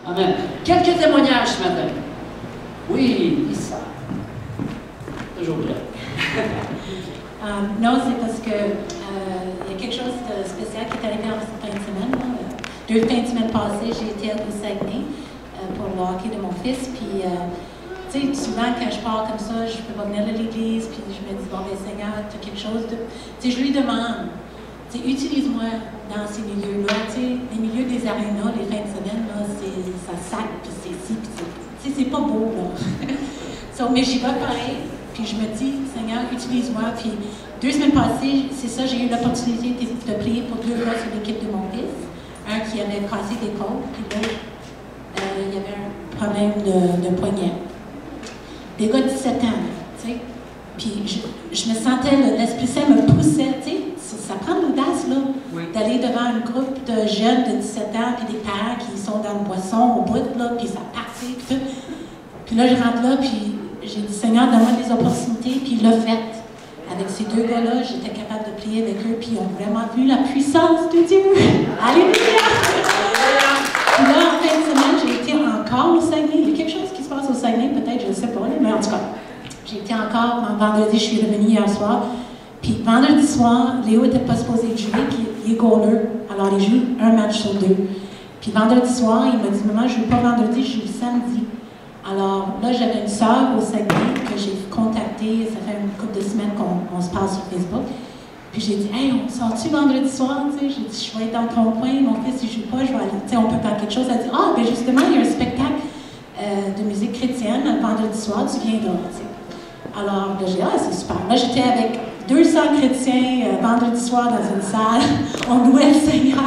Amen. Quelques témoignages ce matin. Oui, Issa. Toujours prêt. Non, c'est parce que il y a quelque chose de spécial qui est arrivé en cette fin de semaine. Deux fins de semaine passées, j'ai été au Saguenay pour le hockey de mon fils. Puis, tu sais, souvent quand je pars comme ça, je peux pas venir à l'église. Puis je me dis, bon, ben Seigneur, tu as quelque chose de. Tu sais, je lui demande, tu sais, utilise-moi dans ces milieux-là. Tu sais, les milieux des arénas, les fins de semaine, là, ça sac, puis c'est ci, puis c'est. Tu sais, c'est pas beau, là. Mais j'y vais pareil. Puis je me dis, Seigneur, utilise-moi. Puis 2 semaines passées, c'est ça, j'ai eu l'opportunité de prier pour 2 gars sur l'équipe de mon fils. Un qui avait cassé des côtes, puis l'autre, il y avait un problème de poignet. Des gars de 17 ans, tu sais. Puis je me sentais, l'Esprit Saint me poussait, tu sais. Ça prend de l'audace, là, oui, d'aller devant un groupe de jeunes de 17 ans, puis des parents qui sont dans le boisson, au bout, là, puis ça partit, puis tout. Puis là, je rentre là, puis j'ai dit, Seigneur, donne-moi des opportunités, puis il l'a fait. Avec ces 2 gars-là, j'étais capable de prier avec eux, puis ils ont vraiment vu la puissance de Dieu. Alléluia! Puis là, en fin de semaine, j'ai été encore au Saguenay. Il y a quelque chose qui se passe au Saguenay, peut-être, je ne sais pas, mais en tout cas, j'ai été encore, vendredi, je suis revenue hier soir. Puis vendredi soir, Léo n'était pas supposé jouer, puis il est goaler. Alors, il joue un match sur 2. Puis vendredi soir, il m'a dit, maman, je ne joue pas vendredi, je joue samedi. Alors là, j'avais une sœur au Saguenay que j'ai contactée, ça fait une couple de semaines qu'on se parle sur Facebook. Puis j'ai dit, hey, on sort-tu vendredi soir? J'ai dit, je vais être dans ton coin, mon fils, il ne joue pas, je vais aller. Tu sais, on peut faire quelque chose. Elle dit, ah, bien justement, il y a un spectacle de musique chrétienne vendredi soir, tu viendras. T'sais. Alors, là, j'ai dit, ah, c'est super. Là, j'étais avec 200 chrétiens vendredi soir dans une salle. On louait le Seigneur.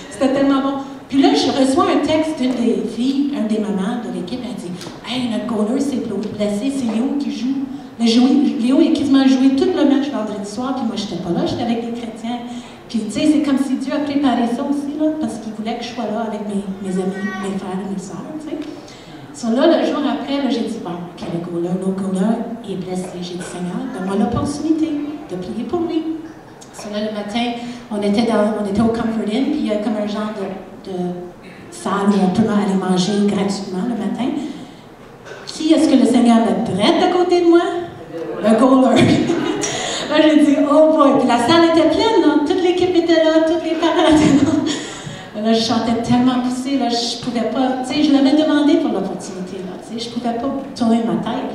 C'était tellement bon. Puis là, je reçois un texte d'une des filles, une des mamans de l'équipe, elle dit, hey, notre goaler s'est blessé, c'est Léo qui joue. Léo, il a quasiment joué tout le match vendredi soir, puis moi, je n'étais pas là, j'étais avec des chrétiens. Puis, tu sais, c'est comme si Dieu a préparé ça aussi, là, parce qu'il voulait que je sois là avec mes amis, mes frères et mes sœurs, tu sais. So, là, le jour après, là, j'ai dit, bon, OK, notre goaler est blessé. J'ai dit, Seigneur, donne-moi l'opportunité de prier pour lui. So, là, le matin, on était au Comfort Inn, puis il y a comme un genre de salle où on peut aller manger gratuitement le matin. Qui est-ce que le Seigneur me prête à côté de moi? Le goaler. Là, j'ai dit, oh boy. Puis la salle était pleine, là. Toute l'équipe était là, tous les parents étaient là. Là, je chantais tellement poussé, là, je pouvais pas, tu sais, je l'avais demandé pour l'opportunité, là, tu sais, je pouvais pas tourner ma tête.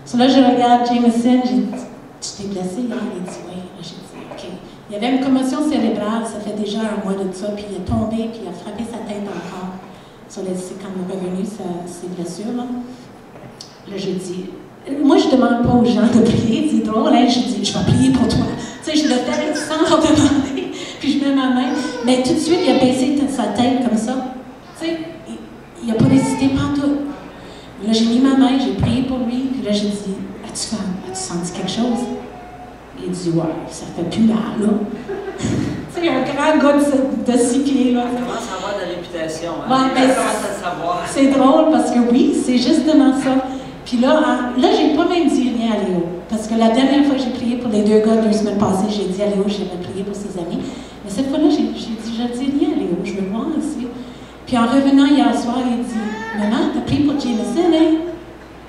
So, là, je regarde Jameson, j'ai dit, tu t'es blessé hier? Il dit, oui. Là, j'ai dit, OK. Il y avait une commotion cérébrale, ça fait déjà un mois de ça, puis il est tombé, puis il a frappé sa tête encore. So, là, c'est quand il est revenu, ses blessures, là. Là, j'ai dit, moi, je ne demande pas aux gens de prier, c'est drôle, hein? Je dis, je vais prier pour toi. Tu sais, je le fais sans leur demander, puis je mets ma main. Mais tout de suite, il a baissé sa tête comme ça. Tu sais, il n'a pas hésité pantoute. Là, j'ai mis ma main, j'ai prié pour lui, puis là, j'ai dit, as-tu senti quelque chose? Il dit, ouais, ça fait plus mal, là. Tu sais, un grand gars de 6 pieds, là. Ça commence à avoir de la réputation, hein? Ouais, mais commence à savoir. C'est drôle parce que oui, c'est justement ça. Puis là, j'ai pas même dit rien à Léo. Parce que la dernière fois que j'ai prié pour les 2 gars 2 semaines passées, j'ai dit à Léo que j'avais prié pour ses amis. Mais cette fois-là, j'ai dit, je ne dis rien à Léo, je veux voir aussi. Puis en revenant hier soir, il dit, maman, t'as prié pour Jameson, hein?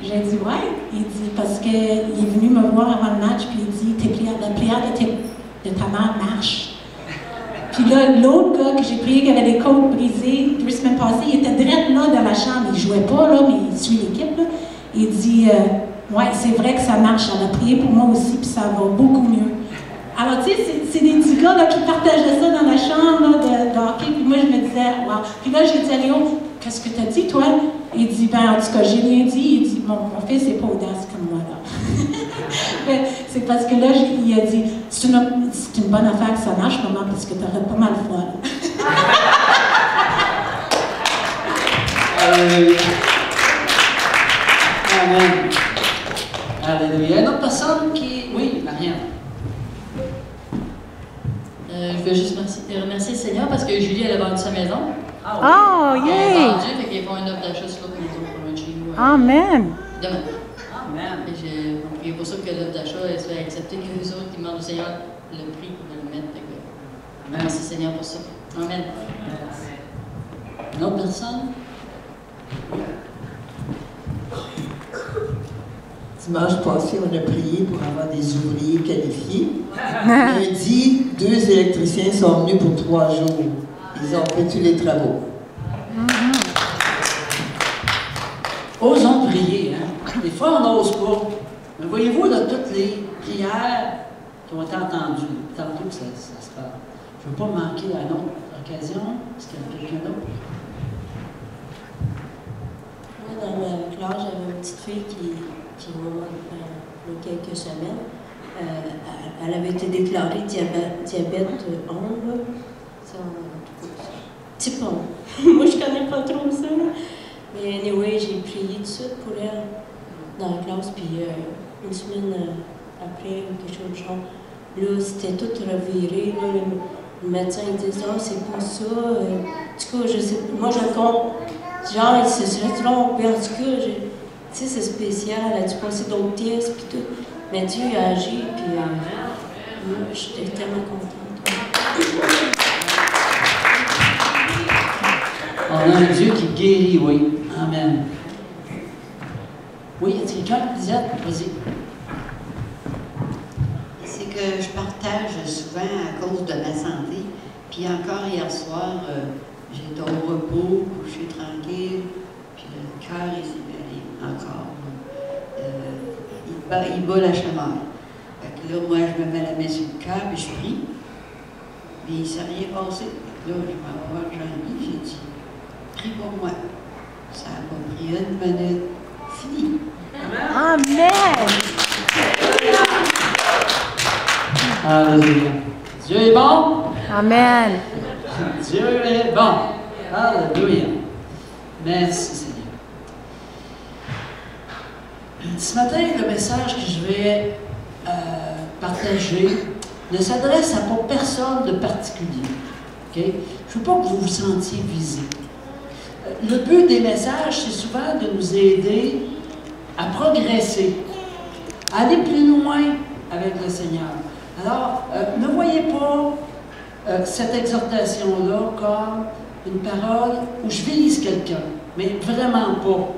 J'ai dit, ouais. Il dit, parce qu'il est venu me voir avant le match, puis il dit, la prière de ta mère marche. Puis là, l'autre gars que j'ai prié, qui avait des côtes brisées 2 semaines passées, il était direct là dans la chambre. Il ne jouait pas, là, mais il suit l'équipe, là. Il dit, ouais, c'est vrai que ça marche, elle a prié pour moi aussi, puis ça va beaucoup mieux. Alors, tu sais, c'est des petits gars là, qui partageaient ça dans la chambre là, de hockey, puis moi, je me disais, wow. Puis là, j'ai dit à Léo, qu'est-ce que tu as dit, toi? Il dit, ben, en tout cas, j'ai rien dit. Il dit, mon fils n'est pas audace comme moi, là. C'est parce que là, il a dit, c'est une bonne affaire que ça marche, maman, parce que tu aurais pas mal froid, là. Amen. Alléluia. Une autre personne qui... Oui, Marianne. Je veux juste remercier le Seigneur parce que Julie, elle a vendu sa maison. Oh, Elle yay! a vendu, fait qu'ils font une offre d'achat sur l'autre maison pour loin de chez nous. Amen! Demain. Amen. Et j'ai prié pour ça que l'offre d'achat soit acceptée, que les autres, ils demandent au Seigneur le prix pour le mettre. Merci Seigneur pour ça. Amen. Une autre personne? Dimanche passé, on a prié pour avoir des ouvriers qualifiés. Lundi, 2 électriciens sont venus pour 3 jours. Ils ont fait tous les travaux. Osons prier, hein? Des fois, on n'ose pas. Mais voyez-vous, dans toutes les prières qui ont été entendues, tantôt que ça se passe. Je ne veux pas manquer à une autre occasion. Est-ce qu'il y a quelqu'un d'autre? Moi, dans ma classe, j'avais une petite fille qui m'a il y a quelques semaines. Elle avait été déclarée diabète 11. Type 1. Moi, je ne connais pas trop ça. Mais anyway, j'ai prié tout de suite pour elle dans la classe. Puis une semaine après, quelque chose de genre, là, c'était tout reviré. Là, le médecin il disait, ah, c'est pas ça. En tout cas, je sais pas. Moi, je compte. Genre, il se serait trompé. En tout cas, tu sais, c'est spécial. Elle a dû passer d'autres tests, puis tout. Mais Dieu a agi, puis moi, j'étais tellement contente. On a un Dieu qui guérit, oui. Amen. Oui, y a quelqu'un qui disait? Vas-y. C'est que je partage souvent à cause de ma santé. Puis encore hier soir, j'étais au repos, couché tranquille, puis le cœur est encore. Il bat la chamade. Fait que là, moi, je me mets la main sur le cœur, puis je prie. Mais il ne s'est rien passé. Là, je m'en vais voir Jean-Guy, j'ai dit, prie pour moi. Ça n'a pas pris une minute. Fini. Amen. Alléluia. Dieu est bon. Amen. Dieu est bon. Alléluia. Merci Seigneur. Ce matin, le message que je vais partager ne s'adresse à pas personne de particulier. Okay? Je ne veux pas que vous vous sentiez visé. Le but des messages, c'est souvent de nous aider à progresser, à aller plus loin avec le Seigneur. Alors, ne voyez pas cette exhortation-là comme une parole où je vise quelqu'un, mais vraiment pas.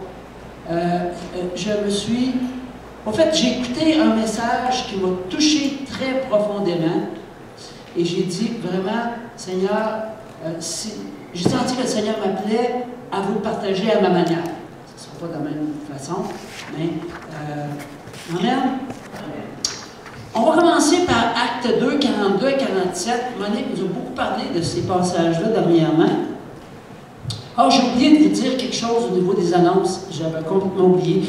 En fait, j'ai écouté un message qui m'a touché très profondément et j'ai dit vraiment, Seigneur, j'ai senti que le Seigneur m'appelait à vous le partager à ma manière. Ce ne sera pas de la même façon, mais Amen. On va commencer par Acte 2, 42 et 47. Monique nous a beaucoup parlé de ces passages-là dernièrement. Ah, j'ai oublié de vous dire quelque chose au niveau des annonces. J'avais complètement oublié.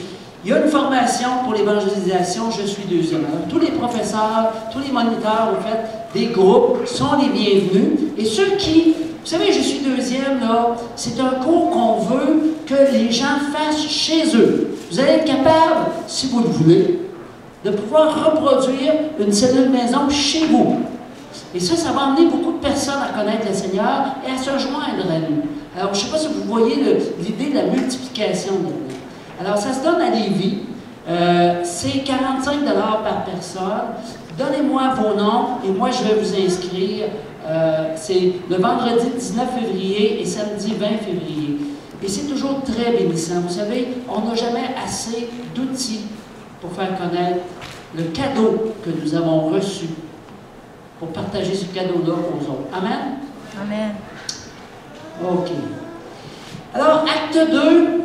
Il y a une formation pour l'évangélisation, je suis deuxième. Alors, tous les professeurs, tous les moniteurs, en fait, des groupes sont les bienvenus. Et ceux qui, vous savez, je suis deuxième, là, c'est un cours qu'on veut que les gens fassent chez eux. Vous allez être capable, si vous le voulez, de pouvoir reproduire une cellule maison chez vous. Et ça va amener beaucoup de personnes à connaître le Seigneur et à se joindre à nous. Alors, je ne sais pas si vous voyez l'idée de la multiplication de nous. Alors, ça se donne à Lévis. C'est 45 $ par personne. Donnez-moi vos noms et moi, je vais vous inscrire. C'est le vendredi 19 février et samedi 20 février. Et c'est toujours très bénissant. Vous savez, on n'a jamais assez d'outils pour faire connaître le cadeau que nous avons reçu, pour partager ce cadeau-là aux autres. Amen? Amen. OK. Alors, acte 2,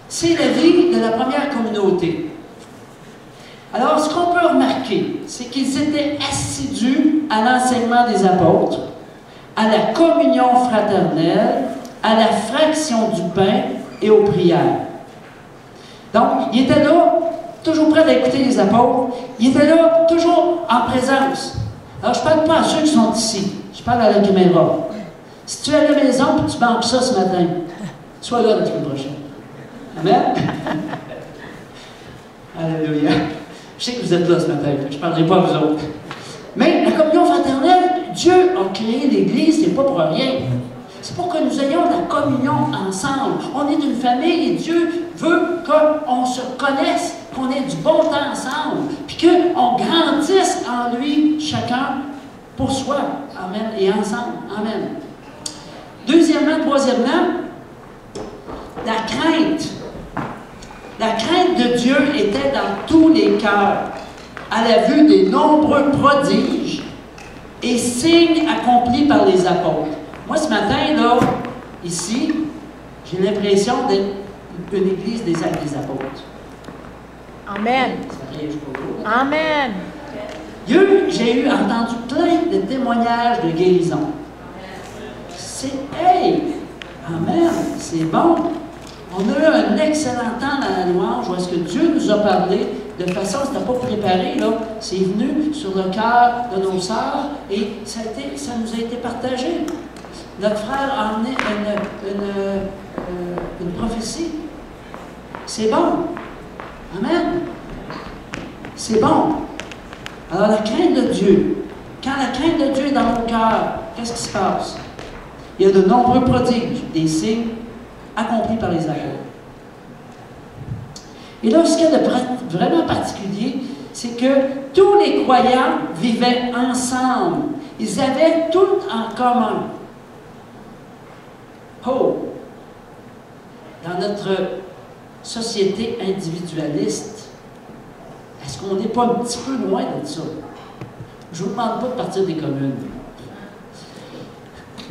c'est la vie de la première communauté. Alors, ce qu'on peut remarquer, c'est qu'ils étaient assidus à l'enseignement des apôtres, à la communion fraternelle, à la fraction du pain et aux prières. Donc, ils étaient là, toujours prêts à écouter les apôtres. Ils étaient là, toujours en présence. Alors, je ne parle pas à ceux qui sont ici. Je parle à la caméra. Si tu es à la maison et tu manques ça ce matin, sois là la semaine prochaine. Amen? Alléluia. Je sais que vous êtes là ce matin, je ne parlerai pas à vous autres. Mais la communion fraternelle, Dieu a créé l'Église, c'est pas pour rien. C'est pour que nous ayons la communion ensemble. On est une famille et Dieu veut qu'on se connaisse, qu'on ait du bon temps ensemble, puis qu'on grandisse en lui, chacun, pour soi. Amen. Et ensemble. Amen. Deuxièmement, troisièmement, la crainte. La crainte de Dieu était dans tous les cœurs, à la vue des nombreux prodiges et signes accomplis par les apôtres. Moi, ce matin, là, ici, j'ai l'impression d'être une église des actes des apôtres. Amen. Ça arrive pas gros, là. Amen. J'ai entendu plein de témoignages de guérison. C'est, hey, amen, c'est bon. On a eu un excellent temps dans la louange où est-ce que Dieu nous a parlé de façon, c'était pas préparé, là, c'est venu sur le cœur de nos sœurs et ça nous a été partagé. Notre frère a emmené une prophétie. C'est bon. Amen. C'est bon. Alors, la crainte de Dieu, quand la crainte de Dieu est dans mon cœur, qu'est-ce qui se passe? Il y a de nombreux prodiges, des signes accomplis par les apôtres. Et là, ce qu'il y a de vraiment particulier, c'est que tous les croyants vivaient ensemble. Ils avaient tout en commun. Oh! Dans notre société individualiste, est-ce qu'on n'est pas un petit peu loin de ça? Je ne vous demande pas de partir des communes.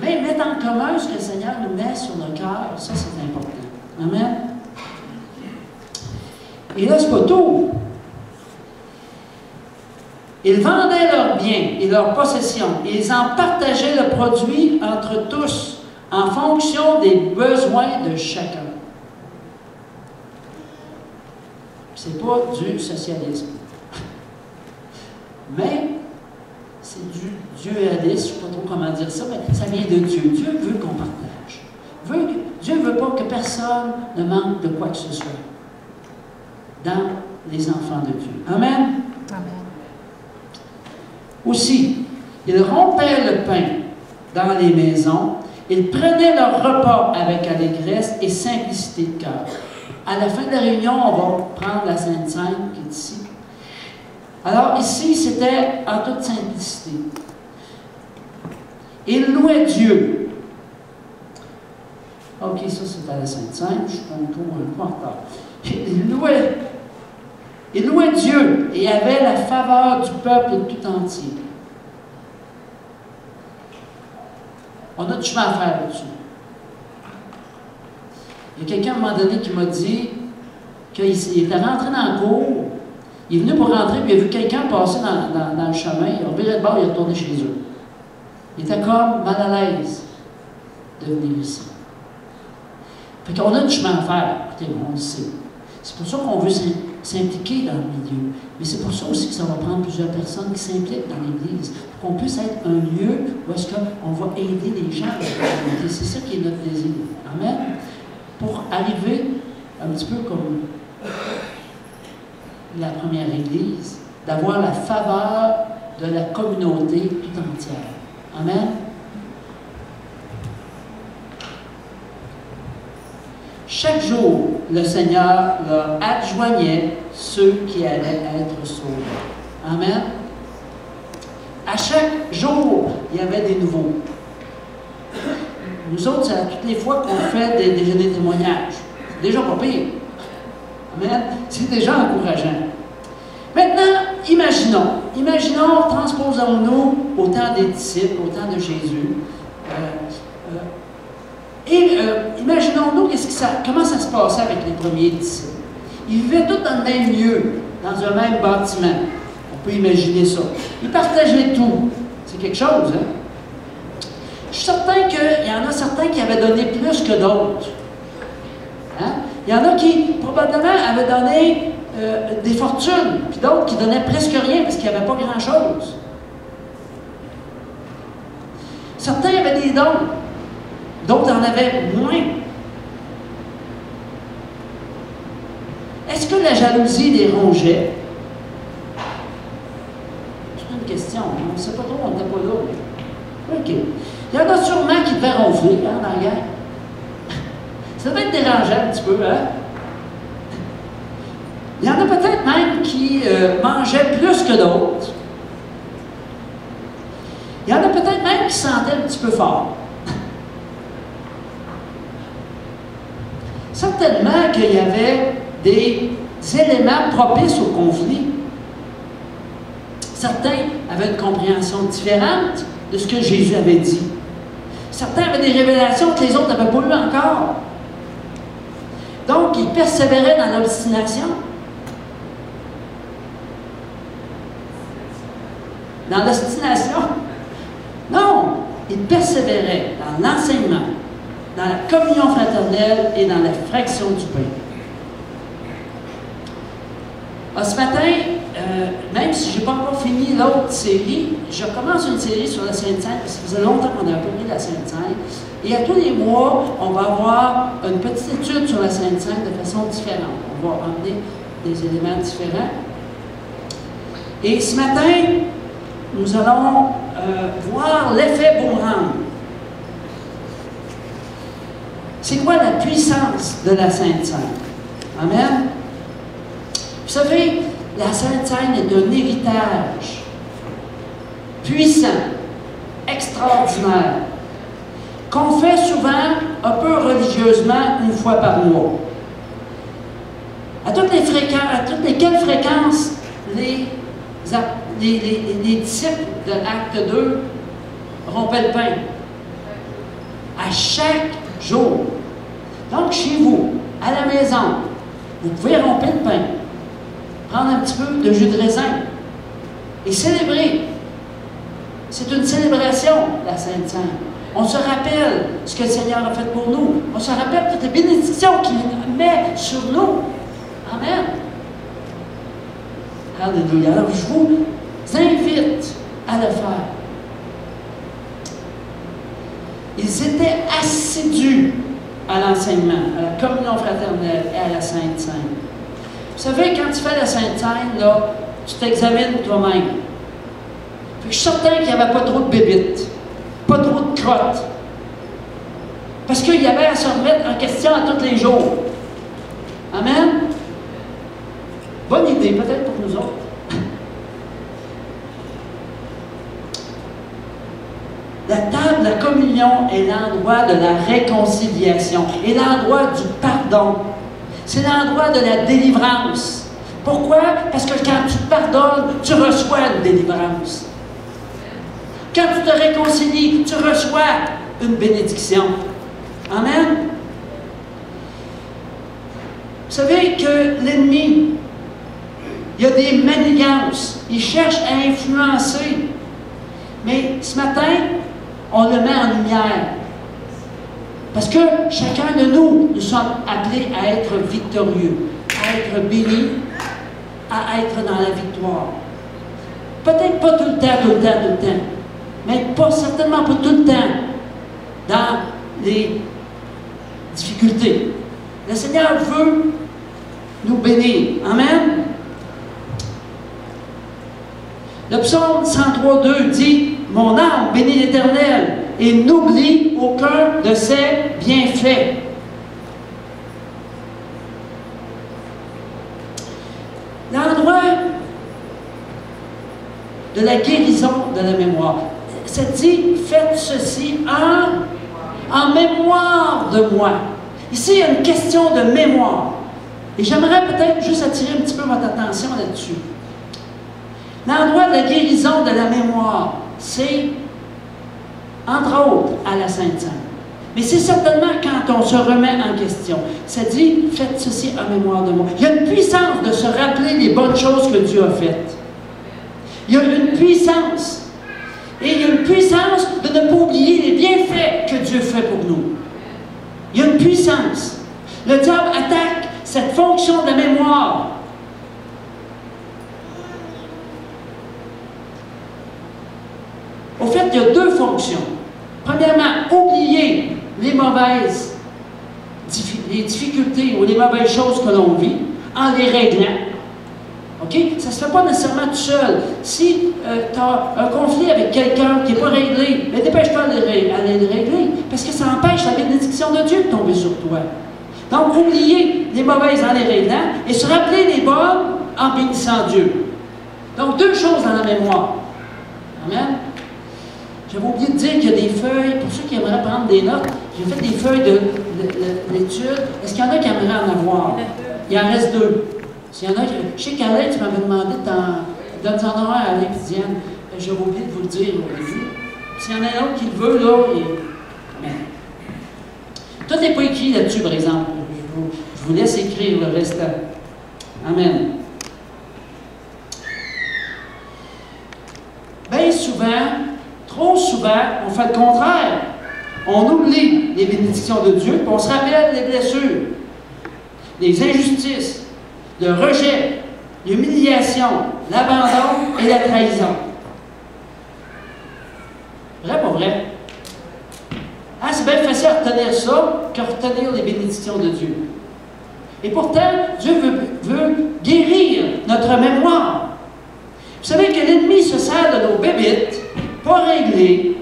Mais mettre en commun ce que le Seigneur nous met sur le cœur, ça c'est important. Amen? Et là, c'est pas tout. Ils vendaient leurs biens et leurs possessions. Et ils en partageaient le produit entre tous, en fonction des besoins de chacun. C'est pas du socialisme. Mais c'est du dieuadisme, je ne sais pas trop comment dire ça, mais ça vient de Dieu. Dieu veut qu'on partage. Dieu ne veut pas que personne ne manque de quoi que ce soit dans les enfants de Dieu. Amen? Amen. Aussi, ils rompaient le pain dans les maisons, ils prenaient leur repas avec allégresse et simplicité de cœur. À la fin de la réunion, on va prendre la Sainte Seine qui est ici. Alors ici, c'était en toute simplicité. Ils louaient Dieu. Ok, ça c'est à la Sainte Seine, je suis un peu en retard. Ils louaient Dieu et avaient la faveur du peuple tout entier. On a du chemin à faire là-dessus. Il y a quelqu'un à un moment donné qui m'a dit qu'il était rentré dans le cours, il est venu pour rentrer, puis il a vu quelqu'un passer dans le chemin, il a viré de bord, il est retourné chez eux. Il était comme mal à l'aise de venir ici. Fait qu'on a du chemin à faire, écoutez, on le sait. C'est pour ça qu'on veut s'impliquer dans le milieu. Mais c'est pour ça aussi que ça va prendre plusieurs personnes qui s'impliquent dans l'Église, pour qu'on puisse être un lieu où est-ce qu'on va aider les gens à la communauté. C'est ça qui est notre désir. Amen? Pour arriver un petit peu comme la première Église, d'avoir la faveur de la communauté tout entière. Amen? Chaque jour, le Seigneur leur adjoignait ceux qui allaient être sauvés. Amen? À chaque jour, il y avait des nouveaux. Nous autres, c'est à toutes les fois qu'on fait des déjeuners témoignages. C'est déjà pas pire. Amen? C'est déjà encourageant. Maintenant, imaginons, transposons-nous au temps des disciples, au temps de Jésus. Imaginons-nous comment ça se passait avec les premiers disciples. Ils vivaient tous dans le même lieu, dans un même bâtiment. On peut imaginer ça. Ils partageaient tout. C'est quelque chose, hein? Je suis certain qu'il y en a certains qui avaient donné plus que d'autres. Hein? Il y en a qui, probablement, avaient donné des fortunes, puis d'autres qui donnaient presque rien parce qu'il n'y avait pas grand-chose. Certains avaient des dons, d'autres en avaient moins. Est-ce que la jalousie les rongeait? C'est une question, on ne sait pas trop, on n'était pas là. OK. Il y en a sûrement qui devaient ronfler dans la guerre. Ça devait être dérangeant un petit peu, hein? Il y en a peut-être même qui mangeaient plus que d'autres. Il y en a peut-être même qui sentaient un petit peu fort. certainement qu'il y avait des éléments propices au conflit. Certains avaient une compréhension différente de ce que Jésus avait dit. Certains avaient des révélations que les autres n'avaient pas eues encore. Donc, ils persévéraient dans l'obstination. Dans l'obstination? Non! Ils persévéraient dans l'enseignement, dans la communion fraternelle et dans la fraction du pain. Ce matin, même si je n'ai pas encore fini l'autre série, je commence une série sur la Sainte-Seine, parce que ça faisait longtemps qu'on n'avait pas pris la Sainte-Seine. Et à tous les mois, on va avoir une petite étude sur la Sainte-Seine de façon différente. On va emmener des éléments différents. Et ce matin, nous allons voir l'effet boomerang. C'est quoi la puissance de la Sainte-Seine? Amen? Vous savez, la Sainte-Seine est un héritage puissant, extraordinaire, qu'on fait souvent, un peu religieusement, une fois par mois. À toutes quelles fréquences les disciples de l'Acte 2 rompaient le pain? À chaque jour. Donc, chez vous, à la maison, vous pouvez rompre le pain, prendre un petit peu de jus de raisin et célébrer. C'est une célébration, la Sainte-Seine. On se rappelle ce que le Seigneur a fait pour nous. On se rappelle toutes les bénédictions qu'il met sur nous. Amen. Alléluia. Alors, je vous invite à le faire. Ils étaient assidus à l'enseignement, à la communion fraternelle et à la Sainte-Seine. Vous savez, quand tu fais la Sainte-Seine, là, tu t'examines toi-même. Je suis certain qu'il n'y avait pas trop de bébites, pas trop de crottes. Parce qu'il y avait à se remettre en question à tous les jours. Amen? Bonne idée, peut-être pour nous autres. La table de la communion est l'endroit de la réconciliation et l'endroit du pardon. C'est l'endroit de la délivrance. Pourquoi? Parce que quand tu pardonnes, tu reçois une délivrance. Quand tu te réconcilies, tu reçois une bénédiction. Amen? Vous savez que l'ennemi, il y a des manigances. Il cherche à influencer. Mais ce matin, on le met en lumière. Parce que chacun de nous, nous sommes appelés à être victorieux, à être bénis, à être dans la victoire. Peut-être pas tout le temps, mais certainement pas tout le temps dans les difficultés. Le Seigneur veut nous bénir. Amen? Le psaume 103:2 dit « Mon âme bénit l'Éternel et n'oublie aucun de ses bienfaits. » L'endroit de la guérison de la mémoire. Ça dit « Faites ceci en mémoire de moi. » Ici, il y a une question de mémoire. Et j'aimerais peut-être juste attirer un petit peu votre attention là-dessus. L'endroit de la guérison de la mémoire, c'est, entre autres, à la Sainte-Seine. Mais c'est certainement quand on se remet en question. Ça dit, faites ceci en mémoire de moi. Il y a une puissance de se rappeler les bonnes choses que Dieu a faites. Il y a une puissance. Et il y a une puissance de ne pas oublier les bienfaits que Dieu fait pour nous. Il y a une puissance. Le diable attaque cette fonction de la mémoire. Au fait, il y a deux fonctions. Premièrement, oublier les mauvaises difficultés ou les mauvaises choses que l'on vit en les réglant. OK? Ça ne se fait pas nécessairement tout seul. Si tu as un conflit avec quelqu'un qui n'est pas réglé, mais dépêche-toi d'aller le régler, parce que ça empêche la bénédiction de Dieu de tomber sur toi. Donc, oublier les mauvaises en les réglant et se rappeler les bonnes en bénissant Dieu. Donc, deux choses dans la mémoire. Amen? J'avais oublié de dire qu'il y a des feuilles, pour ceux qui aimeraient prendre des notes, J'ai fait des feuilles d'études. Est-ce qu'il y en a qui aimeraient en avoir? Il en reste 2. S'il y en a qui... Je sais qu'Alain, tu m'avais demandé de donner un à Alain et Diane. J'avais oublié de vous le dire au début. S'il y en a un autre qui le veut, là, mais... Tout n'est pas écrit là-dessus, par exemple. Je vous laisse écrire le restant. Amen. Bien souvent, trop souvent, on fait le contraire. On oublie les bénédictions de Dieu, puis on se rappelle les blessures, les injustices, le rejet, l'humiliation, l'abandon et la trahison. Vrai, pas vrai? Ah, c'est bien facile à retenir ça que retenir les bénédictions de Dieu. Et pourtant, Dieu veut guérir notre mémoire. Vous savez que l'ennemi se sert de nos bébites, pas réglées,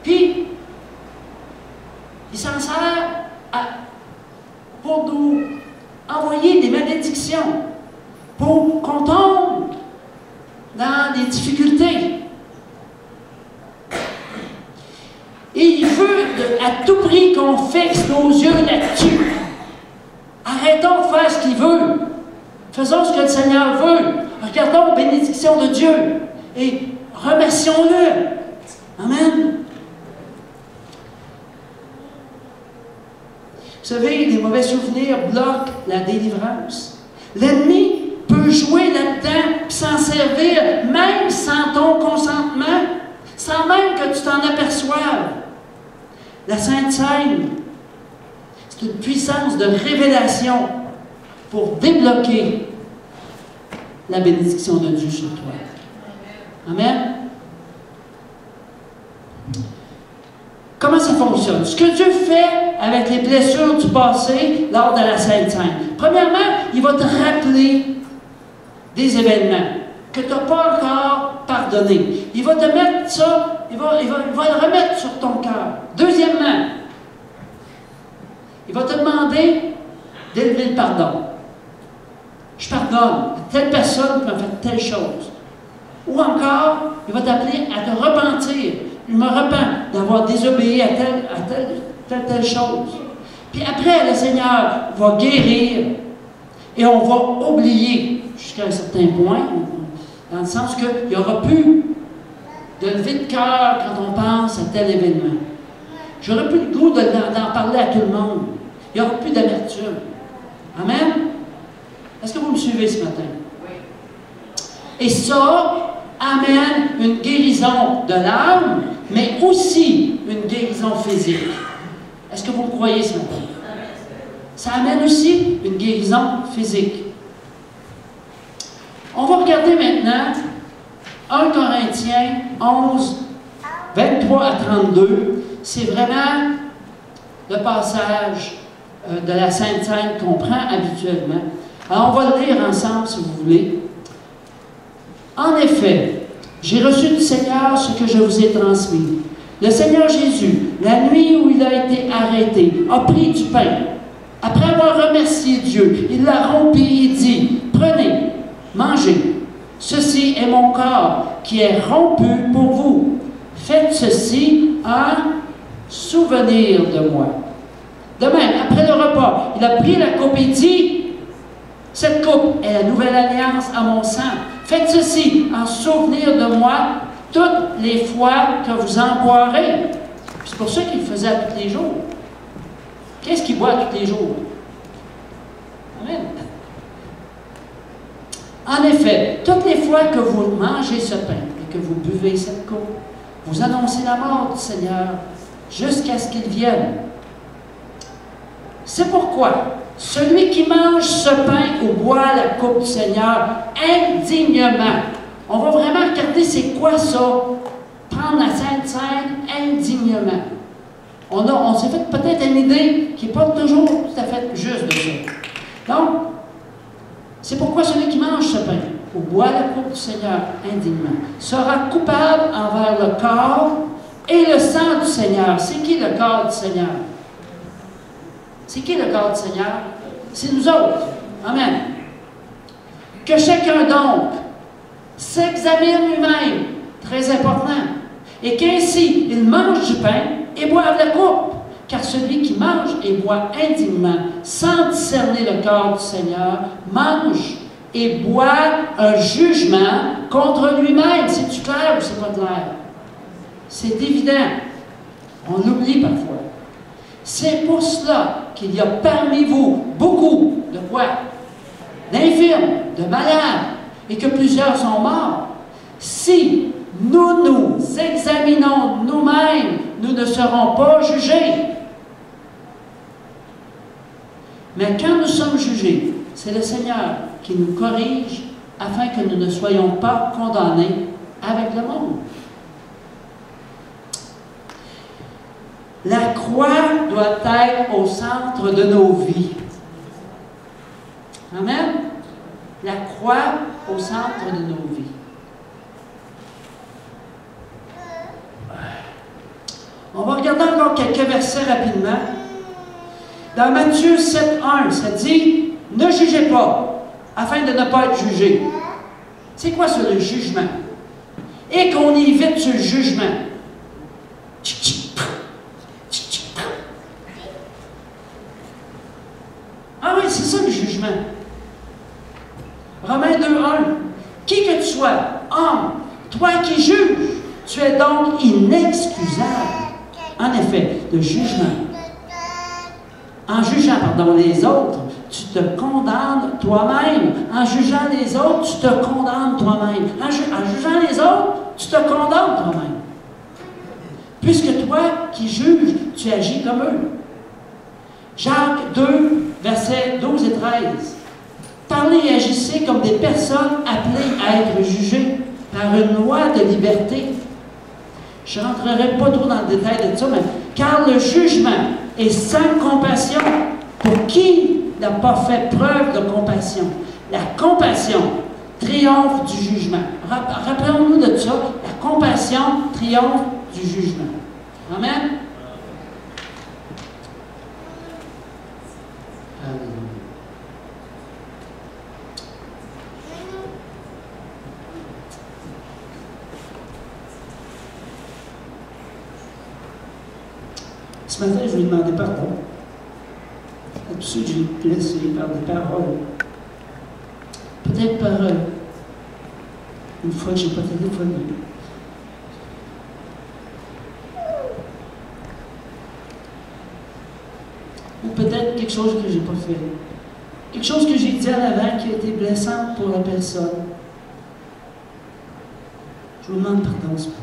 puis il s'en sert pour nous envoyer des malédictions, pour qu'on tombe dans des difficultés. Et il veut à tout prix qu'on fixe nos yeux là-dessus. Arrêtons de faire ce qu'il veut. Faisons ce que le Seigneur veut. Regardons aux bénédictions de Dieu et remercions-le. Amen. Vous savez, les mauvais souvenirs bloquent la délivrance. L'ennemi peut jouer là-dedans et s'en servir, même sans ton consentement, sans même que tu t'en aperçoives. La Sainte Seine, c'est une puissance de révélation pour débloquer la bénédiction de Dieu sur toi. Amen. Comment ça fonctionne? Ce que Dieu fait avec les blessures du passé lors de la Sainte Seine. Premièrement, il va te rappeler des événements que tu n'as pas encore pardonnés. Il va te mettre ça, il va le remettre sur ton cœur. Deuxièmement, il va te demander d'élever le pardon. Je pardonne à telle personne qui m'a fait telle chose. Ou encore, il va t'appeler à te repentir. Je me repens d'avoir désobéi à telle chose. Puis après, le Seigneur va guérir et on va oublier jusqu'à un certain point, dans le sens qu'il n'y aura plus de lever de cœur quand on pense à tel événement. J'aurais plus le goût d'en parler à tout le monde. Il n'y aura plus d'amertume. Amen? Est-ce que vous me suivez ce matin? Oui. Et ça amène une guérison de l'âme, mais aussi une guérison physique. Est-ce que vous me croyez ce matin? Ça amène aussi une guérison physique. On va regarder maintenant 1 Corinthiens 11, 23 à 32. C'est vraiment le passage de la Sainte Seine qu'on prend habituellement. Alors, on va le lire ensemble, si vous voulez. En effet, j'ai reçu du Seigneur ce que je vous ai transmis. Le Seigneur Jésus, la nuit où il a été arrêté, a pris du pain. Après avoir remercié Dieu, il l'a rompu et dit, « Prenez, mangez. Ceci est mon corps qui est rompu pour vous. Faites ceci en souvenir de moi. » De même, après le repas, il a pris la coupe et dit, « Cette coupe est la nouvelle alliance à mon sang. Faites ceci en souvenir de moi toutes les fois que vous en boirez. » C'est pour ça qu'il le faisait tous les jours. Qu'est-ce qu'il boit tous les jours? Amen. En effet, toutes les fois que vous mangez ce pain et que vous buvez cette coupe, vous annoncez la mort du Seigneur jusqu'à ce qu'il vienne. C'est pourquoi celui qui mange ce pain ou boit la coupe du Seigneur indignement. On va vraiment regarder c'est quoi ça, prendre la Sainte Seine indignement. On s'est fait peut-être une idée qui n'est pas toujours tout à fait juste de ça. Donc, c'est pourquoi celui qui mange ce pain ou boit la coupe du Seigneur indignement sera coupable envers le corps et le sang du Seigneur. C'est qui le corps du Seigneur? C'est qui le corps du Seigneur? C'est nous autres. Amen. Que chacun donc s'examine lui-même, très important, et qu'ainsi ils mangent du pain et boivent la coupe. Car celui qui mange et boit indignement, sans discerner le corps du Seigneur, mange et boit un jugement contre lui-même. C'est-tu clair ou c'est pas clair? C'est évident. On l'oublie parfois. C'est pour cela qu'il y a parmi vous beaucoup de quoi? D'infirmes, de malades, et que plusieurs sont morts. Si nous nous examinons nous-mêmes, nous ne serons pas jugés. Mais quand nous sommes jugés, c'est le Seigneur qui nous corrige afin que nous ne soyons pas condamnés avec le monde. La croix doit être au centre de nos vies. Amen? La croix au centre de nos vies. On va regarder encore quelques versets rapidement. Dans Matthieu 7,1, ça dit « Ne jugez pas, afin de ne pas être jugé. » C'est quoi ça, le jugement? Et qu'on évite ce jugement. Ah oui, c'est ça le jugement. Romains 2,1. Qui que tu sois, homme, toi qui juges, tu es donc inexcusable. En effet, le jugement. En jugeant, les autres, tu te condamnes toi-même. En jugeant les autres, tu te condamnes toi-même. En jugeant les autres, tu te condamnes toi-même. Puisque toi qui juges, tu agis comme eux. Jacques 2, versets 12 et 13. Parlez et agissez comme des personnes appelées à être jugées par une loi de liberté. Je ne rentrerai pas trop dans le détail de ça, mais car le jugement est sans compassion pour qui n'a pas fait preuve de compassion. La compassion triomphe du jugement. Rappelons-nous de ça. La compassion triomphe du jugement. Amen? Ce matin, je lui ai demandé pardon à tous ceux que j'ai blessés par des paroles. Peut-être par une fois que je n'ai pas téléphoné. Ou peut-être quelque chose que je n'ai pas fait. Quelque chose que j'ai dit en avant qui a été blessant pour la personne. Je vous demande pardon ce matin.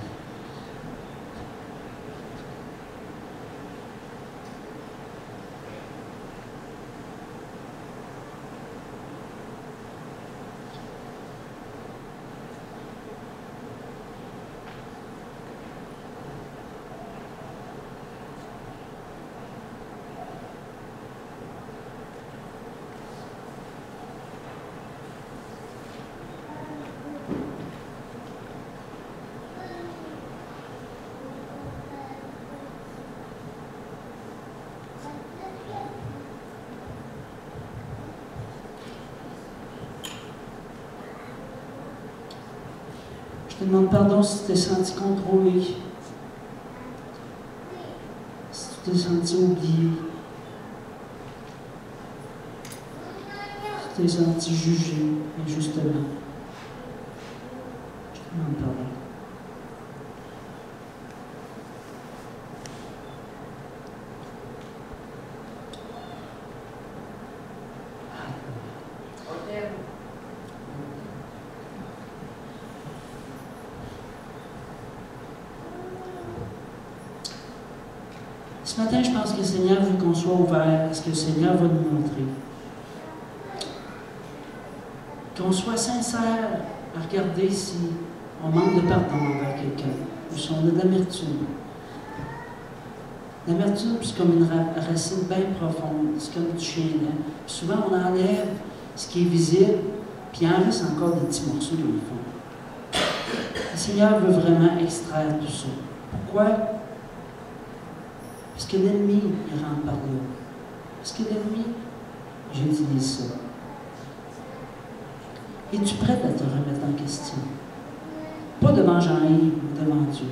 Je te demande pardon si tu t'es senti contrôlé, si tu t'es senti oublié, si tu t'es senti jugé injustement. Je te demande pardon. Ce matin, je pense que le Seigneur veut qu'on soit ouvert à ce que le Seigneur va nous montrer. Qu'on soit sincère à regarder si on manque de pardon envers quelqu'un, ou si on a de l'amertume. L'amertume, c'est comme une racine bien profonde, c'est comme du chien lent. Souvent, on enlève ce qui est visible, puis il en reste encore des petits morceaux dans le fond. Le Seigneur veut vraiment extraire tout ça. Pourquoi? Parce que l'ennemi, il rentre par là. Parce que l'ennemi, j'utilise ça. Es-tu prête à te remettre en question? Pas devant Jean-Yves, mais devant Dieu.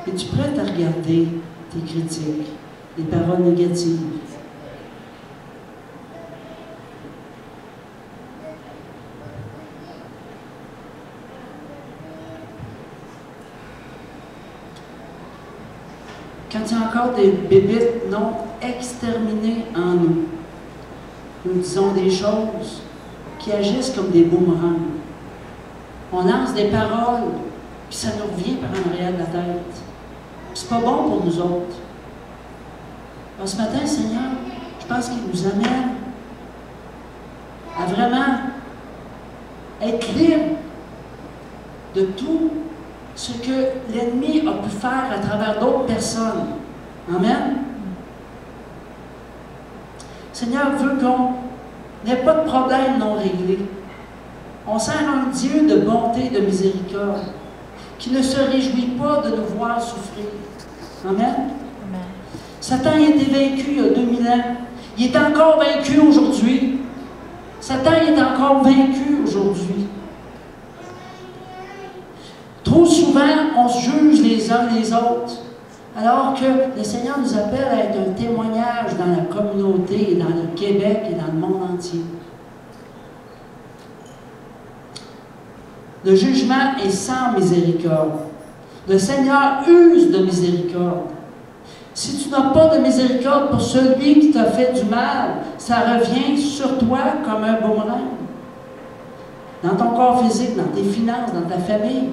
Es-tu prête à regarder tes critiques, les paroles négatives? Quand il y a encore des bébites non exterminées en nous, nous disons des choses qui agissent comme des boomerangs. On lance des paroles, puis ça nous revient par en arrière de la tête. C'est pas bon pour nous autres. Alors, ce matin, Seigneur, je pense qu'il nous amène à vraiment être libre de tout ce que l'ennemi a pu faire à travers d'autres personnes. Amen. Seigneur veut qu'on n'ait pas de problème non réglé. On sert un Dieu de bonté et de miséricorde, qui ne se réjouit pas de nous voir souffrir. Amen. Amen. Satan a été vaincu il y a 2000 ans. Il est encore vaincu aujourd'hui. Satan est encore vaincu aujourd'hui. Trop souvent, on se juge les uns les autres, alors que le Seigneur nous appelle à être un témoignage dans la communauté, dans le Québec et dans le monde entier. Le jugement est sans miséricorde. Le Seigneur use de miséricorde. Si tu n'as pas de miséricorde pour celui qui t'a fait du mal, ça revient sur toi comme un boomerang. Dans ton corps physique, dans tes finances, dans ta famille.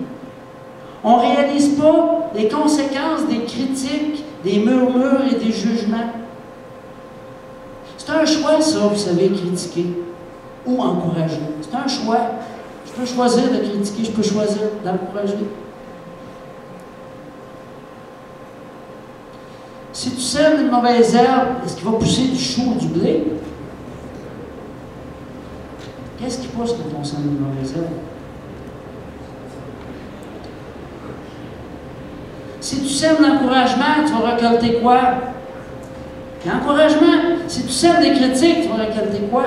On ne réalise pas les conséquences des critiques, des murmures et des jugements. C'est un choix, ça, vous savez, critiquer ou encourager. C'est un choix. Je peux choisir de critiquer, je peux choisir d'encourager. Si tu sèmes une mauvaise herbe, est-ce qu'il va pousser du chou ou du blé? Qu'est-ce qui pousse quand on sème une mauvaise herbe? Si tu sèmes l'encouragement, tu vas récolter quoi? L'encouragement. Si tu sèmes des critiques, tu vas récolter quoi?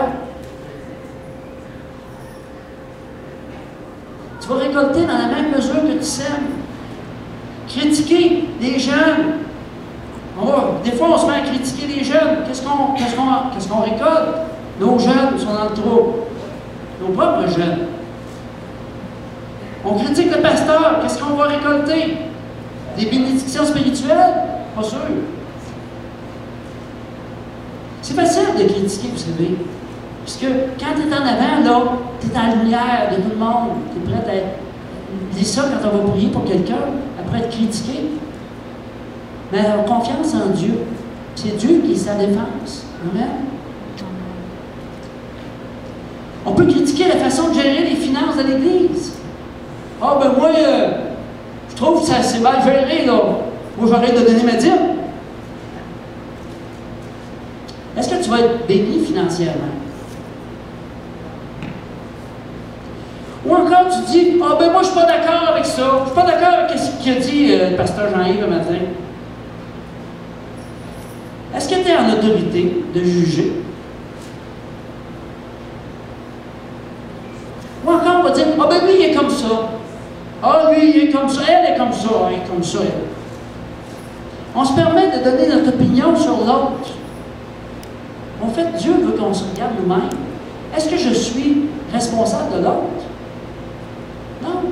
Tu vas récolter dans la même mesure que tu sèmes. Critiquer les jeunes. Des fois, on se met à critiquer les jeunes. Qu'est-ce qu'on récolte? Nos jeunes sont dans le trou. Nos propres jeunes. On critique le pasteur. Qu'est-ce qu'on va récolter? Des bénédictions spirituelles? Pas sûr. C'est facile de critiquer, vous savez. Puisque quand tu es en avant, là, tu es dans la lumière de tout le monde. Tu es prêt à être. Dis ça quand on va prier pour quelqu'un, après être critiqué. Mais alors, confiance en Dieu. C'est Dieu qui est sa défense. Amen. On peut critiquer la façon de gérer les finances de l'Église. Ah, ben moi, je trouve que ça c'est mal géré, là. Moi, j'arrête de donner ma dîme. Est-ce que tu vas être béni financièrement? Ou encore, tu dis, ah, ben moi, je ne suis pas d'accord avec ça. Je ne suis pas d'accord avec ce qu'a dit le pasteur Jean-Yves le matin. Est-ce que tu es en autorité de juger? Ou encore, on va dire, ah, ben lui, il est comme ça. Ah, lui, il est comme ça. Elle est comme ça. Elle est comme ça, elle. On se permet de donner notre opinion sur l'autre. En fait, Dieu veut qu'on se regarde nous-mêmes. Est-ce que je suis responsable de l'autre? Non.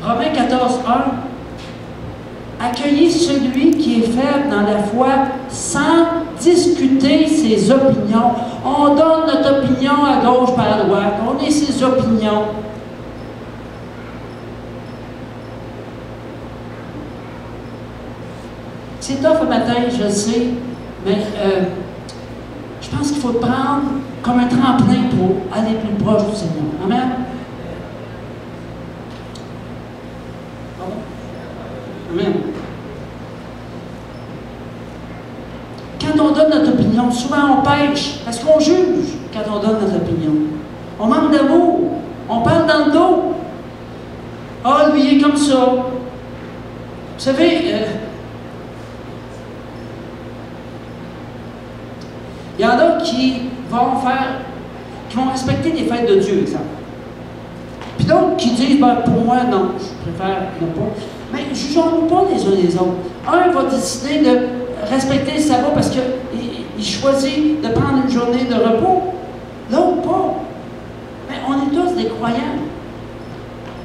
Romains 14, 1. Accueillez celui qui est faible dans la foi sans discuter ses opinions. On donne notre opinion à gauche par à droite. On est ses opinions. C'est tough le matin, je le sais, mais je pense qu'il faut le prendre comme un tremplin pour aller plus proche du Seigneur. Amen? Amen. Quand on donne notre opinion, souvent on pêche, parce qu'on juge quand on donne notre opinion. On manque d'amour, on parle dans le dos. Ah, lui, il est comme ça. Vous savez, il y en a qui vont respecter les fêtes de Dieu, exemple. Puis d'autres qui disent, ben, pour moi, non, je préfère ne pas. Mais jugeons-nous pas les uns les autres. Un va décider de respecter le sabbat parce qu'il choisit de prendre une journée de repos. L'autre pas. Mais on est tous des croyants.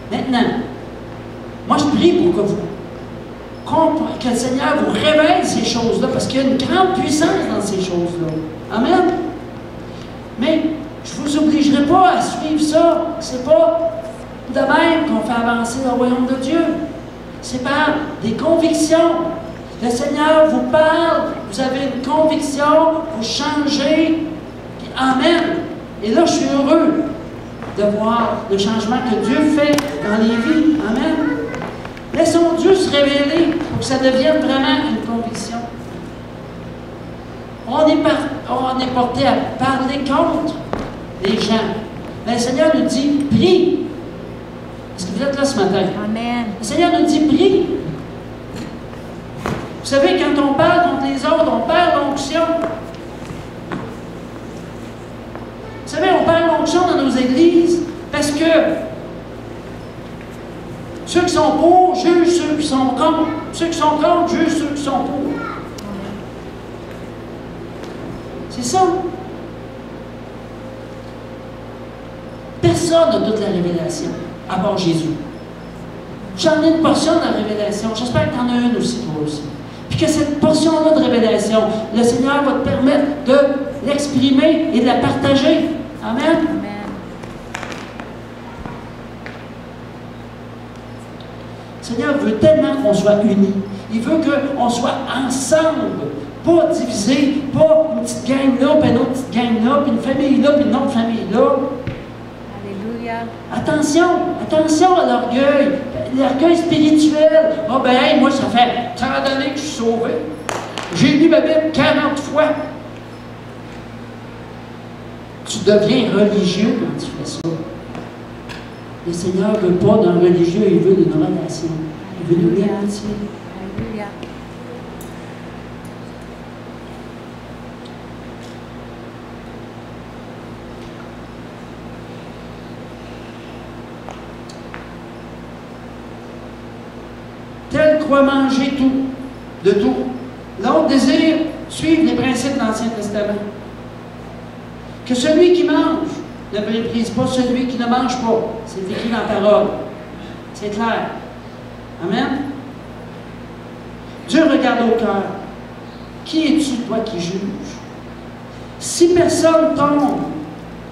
Maintenant, moi je prie pour que le Seigneur vous révèle ces choses-là, parce qu'il y a une grande puissance dans ces choses-là. Amen. Mais je ne vous obligerai pas à suivre ça. C'est pas de même qu'on fait avancer le royaume de Dieu. C'est par des convictions. Le Seigneur vous parle, vous avez une conviction, vous changez. Puis amen. Et là, je suis heureux de voir le changement que Dieu fait dans les vies. Amen. Laissons Dieu se révéler pour que ça devienne vraiment une conviction. On est porté à parler contre les gens. Mais le Seigneur nous dit, prie. Est-ce que vous êtes là ce matin? Amen. Le Seigneur nous dit, prie. Vous savez, quand on parle contre les autres, on perd l'onction. Vous savez, on perd l'onction dans nos églises parce que ceux qui sont pour jugent ceux qui sont contre. Ceux qui sont contre jugent ceux qui sont pour. C'est ça. Personne n'a toute la révélation, à part Jésus. J'en ai une portion de la révélation. J'espère que tu en as une aussi, toi aussi. Puis que cette portion-là de révélation, le Seigneur va te permettre de l'exprimer et de la partager. Amen. Amen. Le Seigneur veut tellement qu'on soit unis. Il veut qu'on soit ensemble, pas divisés, pas une petite gang là, puis une autre petite gang là, puis une famille là, puis une autre famille là. Alléluia. Attention, attention à l'orgueil spirituel. Ah ben, hey, moi, ça fait tant d'années que je suis sauvé. J'ai lu ma Bible 40 fois. Tu deviens religieux quand tu fais ça. Le Seigneur ne veut pas d'un religieux, il veut d'une relation. Il veut d'une amitié. Alléluia. Tel croit manger tout, de tout. L'autre désire suivre les principes de l'Ancien Testament. Que celui qui mange ne méprise pas celui qui ne mange pas. C'est écrit dans la parole. C'est clair. Amen. Dieu regarde au cœur. Qui es-tu, toi, qui juges? Si personne tombe,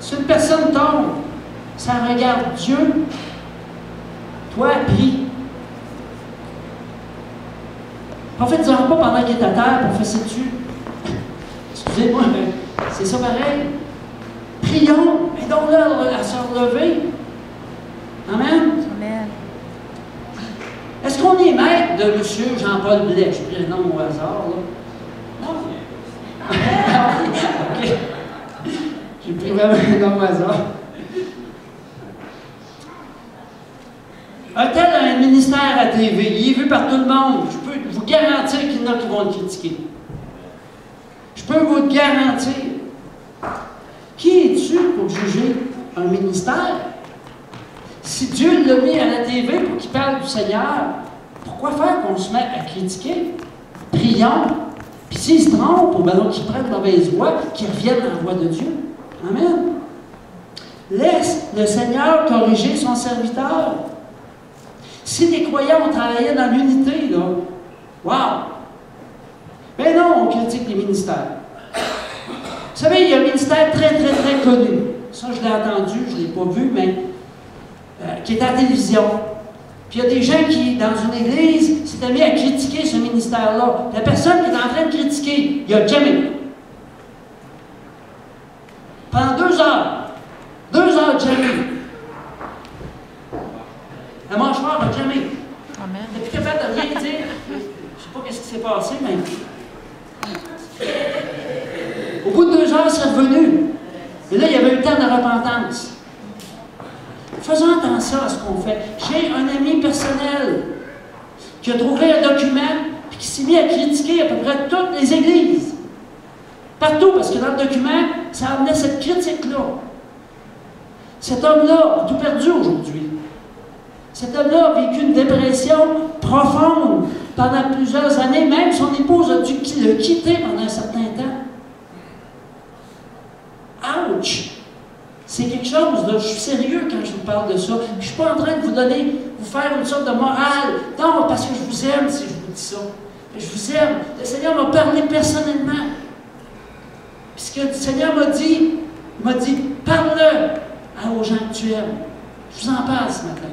si une personne tombe, ça regarde Dieu. Toi, prie. En fait, ne dira pas pendant qu'il est à terre pour fesser dessus. Excusez-moi, mais c'est ça pareil. Prions, aidons-le à se relever. Amen. Amen. Est-ce qu'on est maître de M. Jean-Paul Blais? Je pris un nom au hasard, là. Non? OK. J'ai pris vraiment un nom au hasard. Un tel a un ministère à TV. Il est vu par tout le monde. Je peux vous garantir qu'il y en a qui vont le critiquer. Je peux vous le garantir. Qui es-tu pour juger un ministère? Si Dieu l'a mis à la TV pour qu'il parle du Seigneur, pourquoi faire qu'on se met à critiquer? Prions. Puis s'il se trompe, ou bien qu'il prenne mauvaise voie, qu'il revienne dans la voie de Dieu. Amen. Laisse le Seigneur corriger son serviteur. Si les croyants ont travaillé dans l'unité, là, wow! Mais non, on critique les ministères. Vous savez, il y a un ministère très, très, très connu. Ça, je l'ai entendu, je ne l'ai pas vu, mais qui est à la télévision. Puis il y a des gens qui, dans une église, s'étaient mis à critiquer ce ministère-là. La personne qui est en train de critiquer, il y a jamais. Pendant 2 heures. 2 heures, jamais. La mâchoire n'a jamais. Amen. Elle n'est plus capable de rien dire. Je ne sais pas ce qui s'est passé, mais. Au bout de 2 heures, c'est revenu. Et là, il y avait eu le temps de repentance. Faisons attention à ce qu'on fait. J'ai un ami personnel qui a trouvé un document et qui s'est mis à critiquer à peu près toutes les églises. Partout, parce que dans le document, ça amenait cette critique-là. Cet homme-là a tout perdu aujourd'hui. Cet homme-là a vécu une dépression profonde pendant plusieurs années. Même son épouse a dû le quitter pendant un certain temps. Ouch! C'est quelque chose, là, je suis sérieux quand je vous parle de ça. Je ne suis pas en train de vous faire une sorte de morale. Non, parce que je vous aime si je vous dis ça. Je vous aime. Le Seigneur m'a parlé personnellement. Puis ce que le Seigneur m'a dit, parle-le aux gens que tu aimes. Je vous en parle ce matin.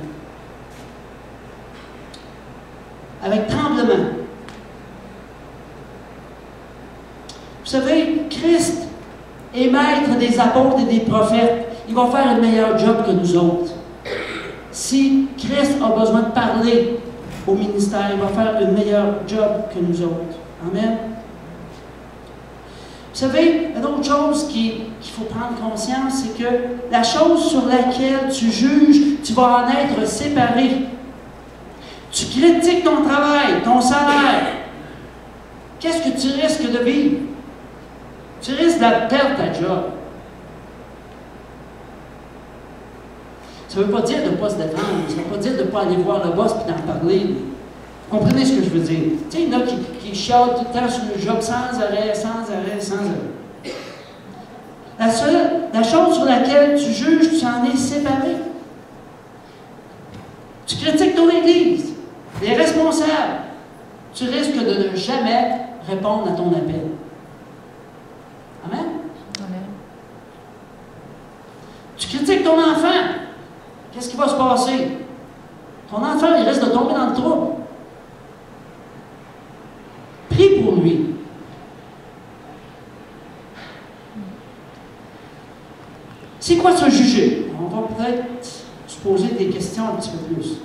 Avec tremblement. Vous savez, Christ est maître des apôtres et des prophètes. Il va faire un meilleur job que nous autres. Si Christ a besoin de parler au ministère, il va faire un meilleur job que nous autres. Amen. Vous savez, une autre chose qu'il faut prendre conscience, c'est que la chose sur laquelle tu juges, tu vas en être séparé. Tu critiques ton travail, ton salaire. Qu'est-ce que tu risques de vivre? Tu risques de perdre ta job. Ça ne veut pas dire de ne pas se défendre. Ça ne veut pas dire de ne pas aller voir le boss et d'en parler. Vous comprenez ce que je veux dire? Tu sais, il y en a qui chialent tout le temps sur le job sans arrêt. La chose sur laquelle tu juges, tu en es séparé. Tu critiques ton Église, les responsables. Tu risques de ne jamais répondre à ton appel. Amen? Amen. Tu critiques ton enfant. Qu'est-ce qui va se passer? Ton enfant, il risque de tomber dans le trou. Prie pour lui. C'est quoi se juger? On va peut-être se poser des questions un petit peu plus.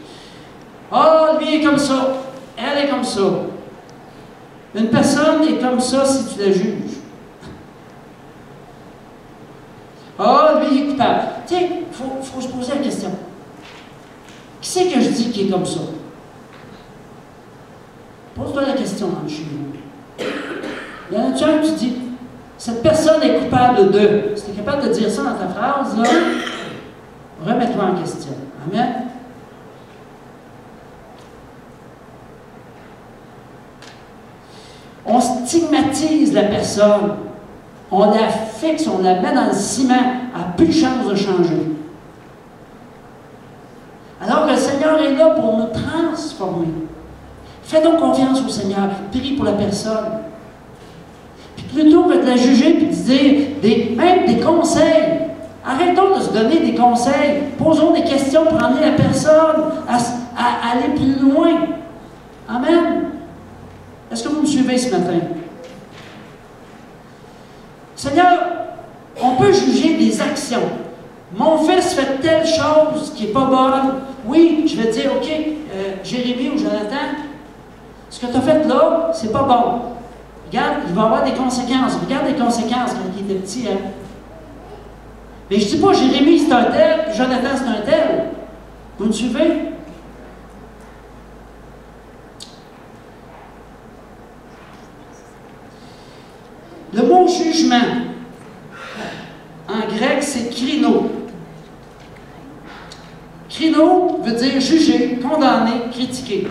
Ah, lui est comme ça. Elle est comme ça. Une personne est comme ça si tu la juges. Ah, lui est coupable. Tu sais, il faut se poser la question. Qui c'est que je dis qui est comme ça? Pose-toi la question dans le chez vous. Il y en a un qui dit, cette personne est coupable de. Si tu es capable de dire ça dans ta phrase, là, remets-toi en question. Amen? On stigmatise la personne. On la fixe, on la met dans le ciment. Elle n'a plus de chance de changer. Alors que le Seigneur est là pour nous transformer. Fais donc confiance au Seigneur. Prie pour la personne. Puis plutôt que de la juger et de dire même des conseils, arrêtons de se donner des conseils. Posons des questions pour amener la personne à aller plus loin. Amen. Est-ce que vous me suivez ce matin? Seigneur, on peut juger des actions. Mon fils fait telle chose qui n'est pas bonne. Oui, je vais dire, OK, Jérémie ou Jonathan, ce que tu as fait là, c'est pas bon. Regarde, il va y avoir des conséquences. Regarde les conséquences quand il était petit. Hein? Mais je ne dis pas Jérémie c'est un tel, puis Jonathan c'est un tel. Vous me suivez? Le mot jugement, en grec, c'est krino. Krino veut dire juger, condamner, critiquer.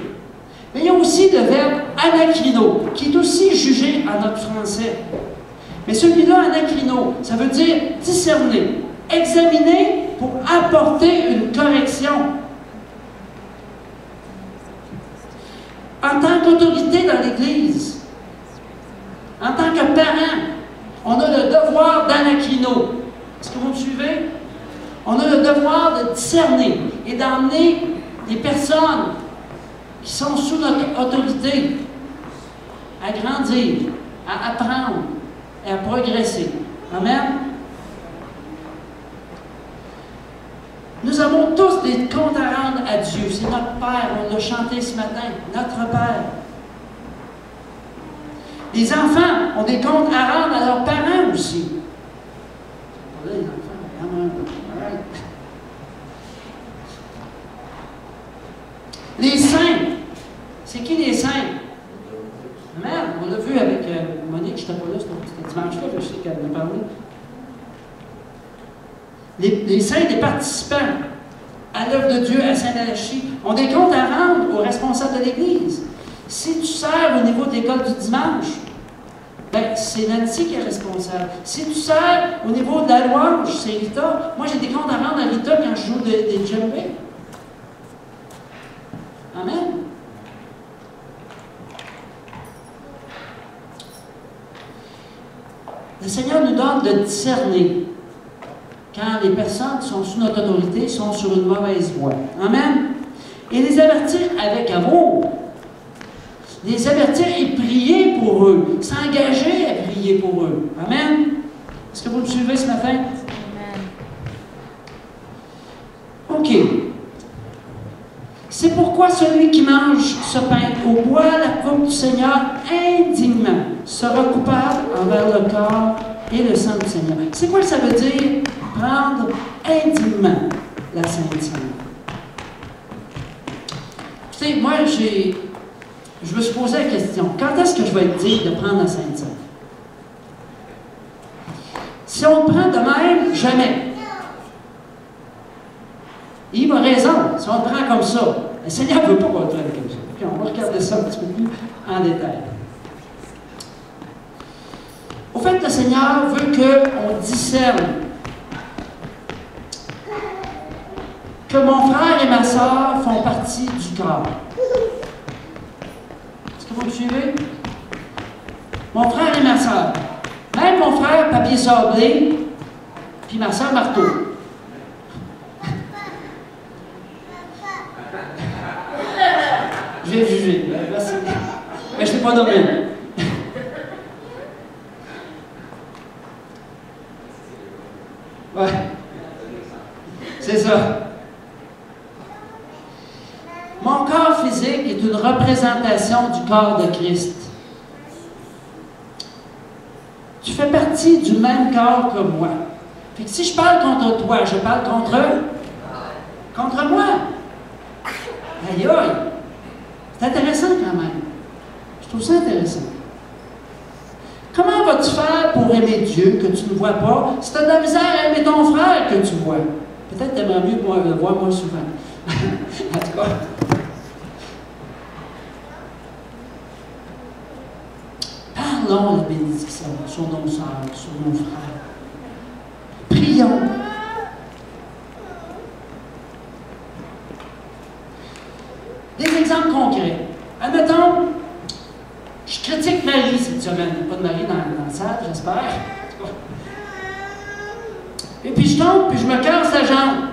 Mais il y a aussi le verbe anakrino, qui est aussi jugé en notre français. Mais celui-là, anakrino, ça veut dire discerner, examiner pour apporter une correction. En tant qu'autorité dans l'Église, en tant que parent, on a le devoir d'anakrino. Est-ce que vous me suivez? On a le devoir de discerner et d'emmener les personnes qui sont sous notre autorité à grandir, à apprendre et à progresser. Amen? Nous avons tous des comptes à rendre à Dieu. C'est notre Père. On l'a chanté ce matin. Notre Père. Les enfants ont des comptes à rendre à leurs parents aussi. Les enfants, les saints. C'est qui les saints? Amen. On l'a vu avec Monique, je n'étais pas là, c'était dimanche-là, je sais qu'elle m'a parlé. Les saints des participants. à l'œuvre de Dieu à Saint-Alachie. On a des comptes à rendre aux responsables de l'Église. Si tu sers au niveau de l'école du dimanche, ben, c'est Nancy qui est responsable. Si tu sers au niveau de la louange, c'est Rita. Moi, j'ai des comptes à rendre à Rita quand je joue des djembés. Amen. Le Seigneur nous donne de discerner quand les personnes qui sont sous notre autorité sont sur une mauvaise voie. Amen. Et les avertir avec amour. Les avertir et prier pour eux. S'engager à prier pour eux. Amen. Est-ce que vous me suivez ce matin? Amen. OK. C'est pourquoi celui qui mange ce pain ou boit la coupe du Seigneur indignement sera coupable envers le corps et le sang du Seigneur. C'est quoi que ça veut dire prendre indignement la Sainte Seine? Tu sais, moi, je me suis posé la question, quand est-ce que je vais être digne de prendre la Sainte Seine? Si on le prend de même, jamais. Il a raison, si on le prend comme ça. Le Seigneur ne veut pas qu'on le prenne comme ça. Okay, on va regarder ça un petit peu plus en détail. Au fait, le Seigneur veut qu'on discerne que mon frère et ma soeur font partie du corps. Est-ce que vous me suivez? Mon frère et ma soeur. Même mon frère, papier sablé, puis ma soeur, marteau. Je vais juger. Merci. Mais je ne l'ai pas nommé. Ouais. C'est ça. Mon corps physique est une représentation du corps de Christ. Tu fais partie du même corps que moi. Fait que si je parle contre toi, je parle contre eux. Contre moi. Aïe aïe. C'est intéressant quand même. Je trouve ça intéressant. Comment vas-tu faire pour aimer Dieu que tu ne vois pas si tu as de la misère à aimer ton frère que tu vois? Peut-être que tu aimerais mieux le voir moins souvent. En tout cas. Parlons la bénédiction sur nos sœurs, sur nos frères. Prions. Des exemples concrets. Admettons, je critique Marie cette semaine. Il n'y a pas de Marie dans la salle, j'espère. Et puis je tombe, puis je me casse la jambe.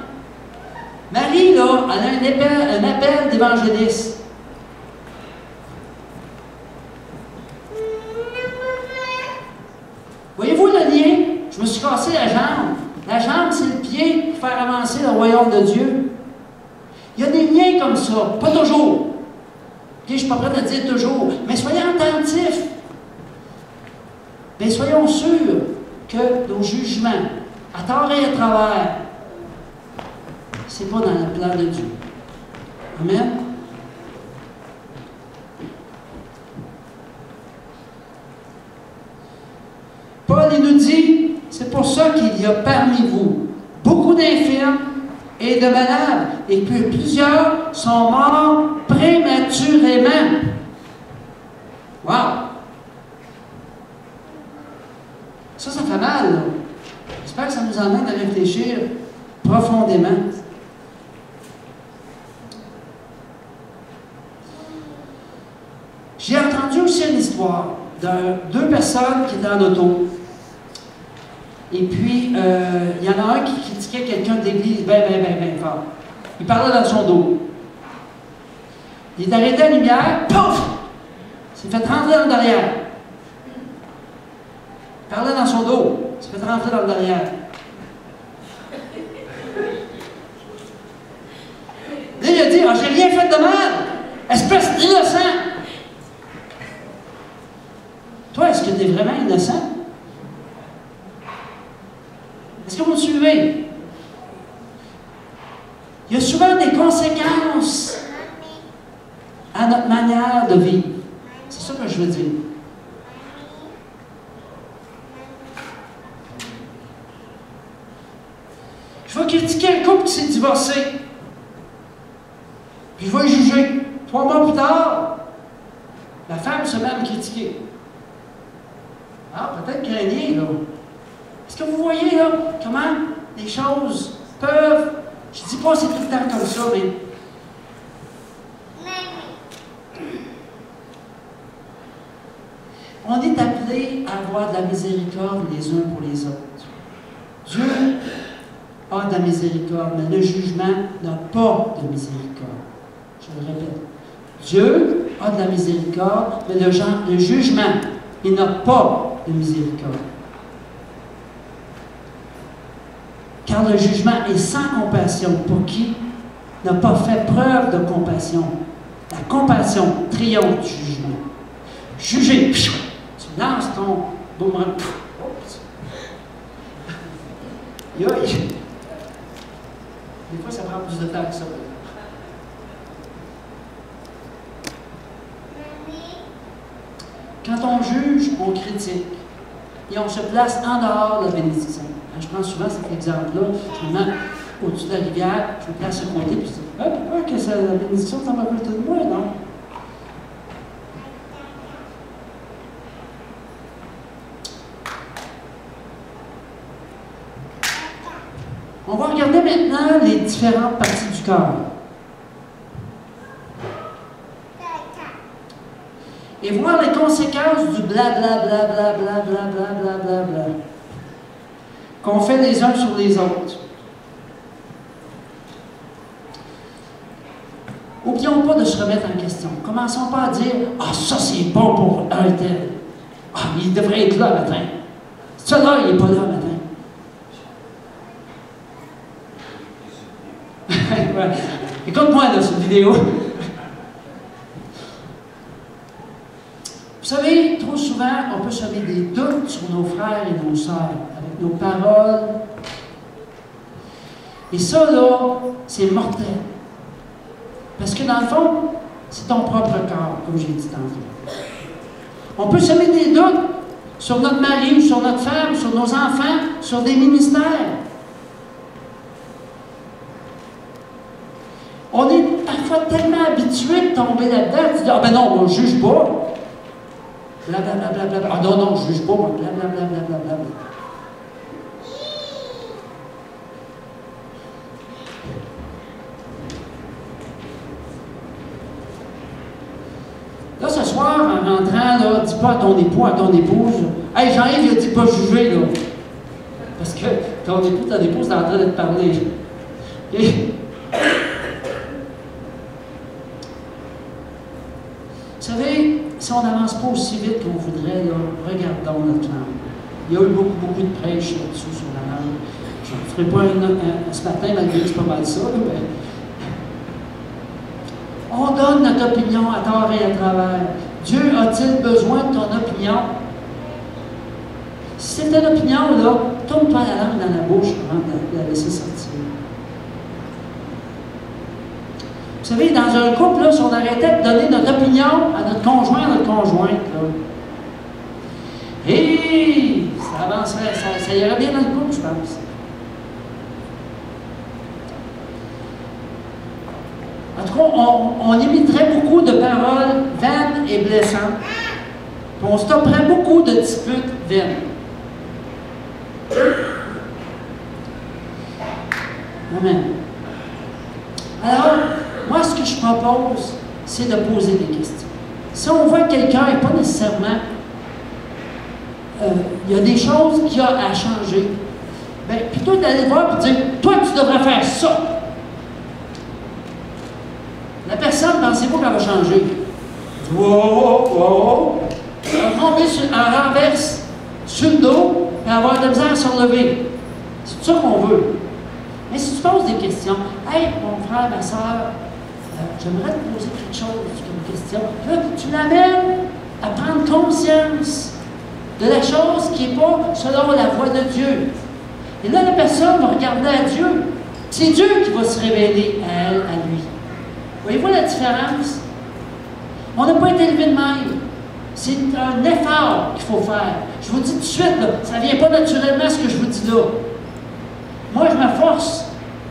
Marie, là, elle a un appel d'évangéliste. Voyez-vous le lien? Je me suis cassé la jambe. La jambe, c'est le pied pour faire avancer le royaume de Dieu. Il y a des liens comme ça, pas toujours. Okay, je ne suis pas prêt à dire toujours, mais soyez attentifs. Mais soyons sûrs que nos jugements, à tort et à travers, ce n'est pas dans le plan de Dieu. Amen. Paul, il nous dit, c'est pour ça qu'il y a parmi vous beaucoup d'infirmes et de malades, et que plusieurs sont morts prématurément. Wow! Ça fait mal, là. J'espère que ça nous emmène à réfléchir profondément. J'ai entendu aussi une histoire de deux personnes qui étaient en auto. Et puis, il y en a un qui critiquait quelqu'un de l'église bien fort. Il parlait dans son dos. Il est arrêté à la lumière, pouf! Il s'est fait rentrer dans le derrière. Il parlait dans son dos. Il s'est fait rentrer dans le derrière. Là, il a dit, j'ai rien fait de mal. Espèce d'innocent. Toi, est-ce que tu es vraiment innocent? Est-ce que vous me suivez? Il y a souvent des conséquences à notre manière de vivre. C'est ça que je veux dire. Je vais critiquer un couple qui s'est divorcé. Puis il va juger. 3 mois plus tard, la femme se met à me critiquer. Ah, peut-être craigner, là. Est-ce que vous voyez, là, comment les choses peuvent... Je ne dis pas que c'est tout le temps comme ça, mais... On est appelés à avoir de la miséricorde les uns pour les autres. Dieu a de la miséricorde, mais le jugement n'a pas de miséricorde. Je le répète. Dieu a de la miséricorde, mais le jugement, il n'a pas de miséricorde. Car le jugement est sans compassion pour qui n'a pas fait preuve de compassion. La compassion triomphe du jugement. Juger, tu lances ton boomerang. Des fois, ça prend plus de temps que ça. Quand on juge, on critique. Et on se place en dehors de la bénédiction. Je prends souvent cet exemple-là. Je me mets au-dessus de la rivière, je me place sur le côté, puis je dis, que la bénédiction, ça m'a pas tout de moi, non? On va regarder maintenant les différentes parties du corps. Et voir les conséquences du blablabla qu'on fait les uns sur les autres. N'oublions pas de se remettre en question. Commençons pas à dire « Ah, ça c'est bon pour un tel. Ah, il devrait être là matin. Ça-là, il n'est pas là matin. » Ouais. Écoute-moi là, cette vidéo. Vous savez, trop souvent, on peut semer des doutes sur nos frères et nos sœurs, avec nos paroles. Et ça, là, c'est mortel. Parce que dans le fond, c'est ton propre corps, comme j'ai dit tantôt. On peut semer des doutes sur notre mari, sur notre femme, sur nos enfants, sur des ministères. On est parfois tellement habitué de tomber là-dedans, tu dis, ah ben non, on ne juge pas. Blablabla. Ah non, non, je ne juge pas, moi. Blablabla. Là, ce soir, en rentrant, là, dis pas à ton époux, à ton épouse, hey, Jean-Yves, il a dit pas juger, là. Parce que ton époux, ton épouse est en train de te parler. Okay? Vous savez, si on n'avance pas aussi vite qu'on voudrait, là, regardons notre langue. Il y a eu beaucoup de prêches là-dessus sur la langue. Je ne ferai pas ce matin, malgré que c'est pas mal ça. Là, mais on donne notre opinion à tort et à travers. Dieu a-t-il besoin de ton opinion? Si c'est une opinion, là, tourne-toi la langue dans la bouche avant de la laisser sortir. Vous savez, dans un couple, là, si on arrêtait de donner notre opinion à notre conjoint, à notre conjointe, là, et ça avancerait, ça irait bien dans le couple, je pense. En tout cas, on imiterait beaucoup de paroles vaines et blessantes, puis on stopperait beaucoup de disputes vaines. Amen. Alors, moi, ce que je propose, c'est de poser des questions. Si on voit que quelqu'un n'est pas nécessairement... il y a des choses qu'il y a à changer, bien, plutôt d'aller voir et dire, toi, tu devrais faire ça. La personne, pensez-vous qu'elle va changer? Wow. Elle va tomber en renverse sur le dos et avoir de la misère à se relever. C'est ça qu'on veut. Mais si tu poses des questions, hey, mon frère, ma soeur, j'aimerais te poser quelque chose comme question. Là, tu l'amènes à prendre conscience de la chose qui n'est pas selon la voie de Dieu. Et là, la personne va regarder à Dieu. C'est Dieu qui va se révéler à elle, à lui. Voyez-vous la différence? On n'a pas été élevé de même. C'est un effort qu'il faut faire. Je vous dis tout de suite, là, ça ne vient pas naturellement ce que je vous dis là. Moi, je m'efforce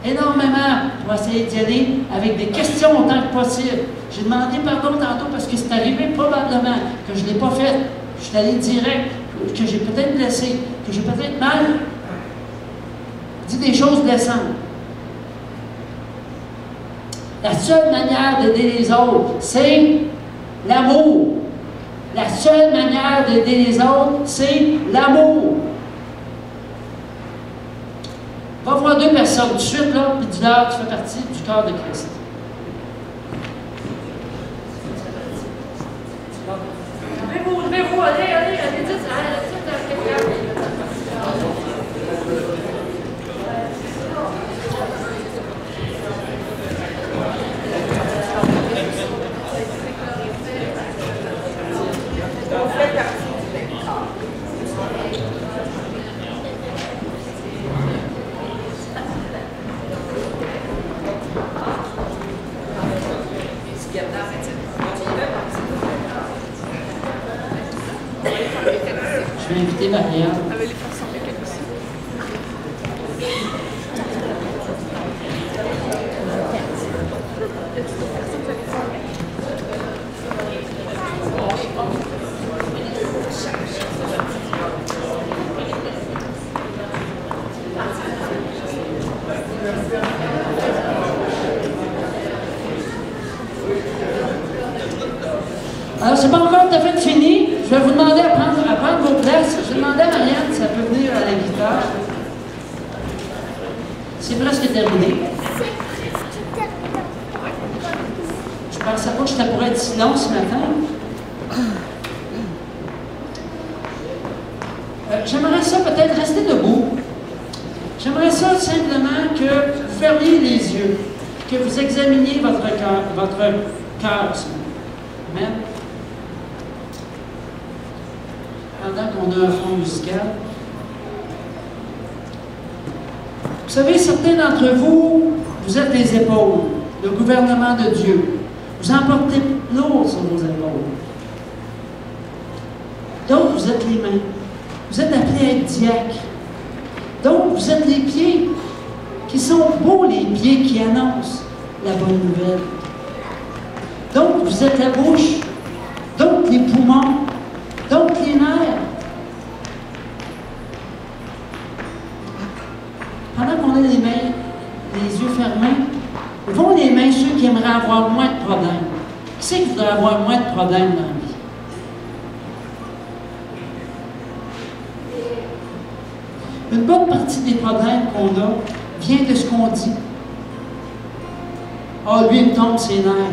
énormément On va essayer d'y aller avec des questions autant que possible. J'ai demandé pardon tantôt parce que c'est arrivé probablement que je ne l'ai pas fait. Je suis allé direct, que j'ai peut-être blessé, que j'ai peut-être mal dit des choses blessantes. La seule manière d'aider les autres, c'est l'amour. La seule manière d'aider les autres, c'est l'amour. Va voir deux personnes tout de suite, là, puis dis-leur, tu fais partie du corps de Christ. Levez-vous, allez, dites, je vais inviter Marianne. Alors, c'est pas encore tout à fait fini. Je vais vous demander à prendre vos places. Je vais demander à Marianne si elle peut venir à la guitare. C'est presque terminé. Je pensais pas que ça pourrait être si long ce matin. J'aimerais ça peut-être rester debout. J'aimerais ça simplement que vous fermiez les yeux, que vous examiniez votre cœur ce matin. Amen. Pendant qu'on a un fond musical. Vous savez, certains d'entre vous, vous êtes les épaules, le gouvernement de Dieu. Vous emportez lourd sur vos épaules. D'autres, vous êtes les mains. Vous êtes appelés à être diacres. D'autres, vous êtes les pieds, qui sont beaux, les pieds qui annoncent la bonne nouvelle. D'autres, vous êtes la bouche. D'autres, les poumons. D'autres, les nerfs. Pendant qu'on a les mains, les yeux fermés, vont les mains ceux qui aimeraient avoir moins de problèmes. Qui c'est qui voudrait avoir moins de problèmes dans la vie? Une bonne partie des problèmes qu'on a vient de ce qu'on dit. Ah, lui, il me tombe ses nerfs.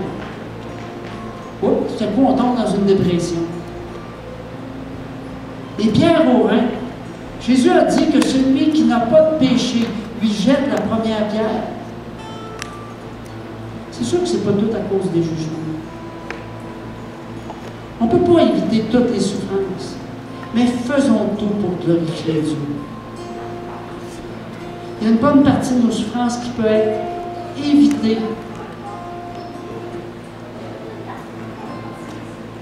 Oups, tout à coup, on tombe dans une dépression. Les pierres aux reins. Jésus a dit que celui qui n'a pas de péché lui jette la première pierre. C'est sûr que ce n'est pas tout à cause des jugements. On ne peut pas éviter toutes les souffrances, mais faisons tout pour glorifier Dieu. Il y a une bonne partie de nos souffrances qui peut être évitée.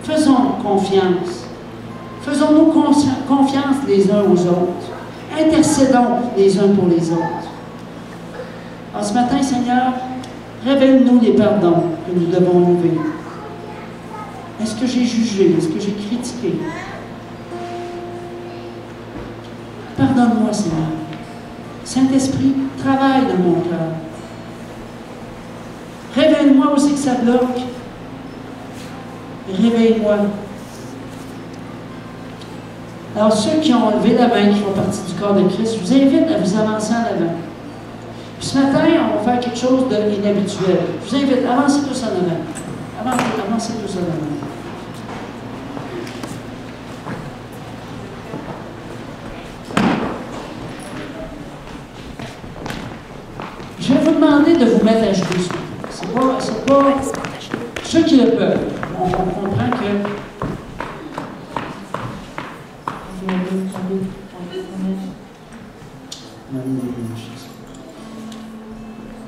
Faisons confiance. Faisons-nous confiance les uns aux autres. Intercédons les uns pour les autres. En ce matin, Seigneur, révèle-nous les pardons que nous devons lever. Est-ce que j'ai jugé? Est-ce que j'ai critiqué? Pardonne-moi, Seigneur. Saint-Esprit, travaille dans mon cœur. Révèle-moi où c'est que ça bloque. Réveille-moi. Alors, ceux qui ont levé la main, qui font partie du corps de Christ, je vous invite à vous avancer en avant. Puis ce matin, on va faire quelque chose d'inhabituel. Je vous invite, avancez tous en avant. Avancez tous en avant. Je vais vous demander de vous mettre à genoux. C'est pas ceux qui le peuvent. On comprend que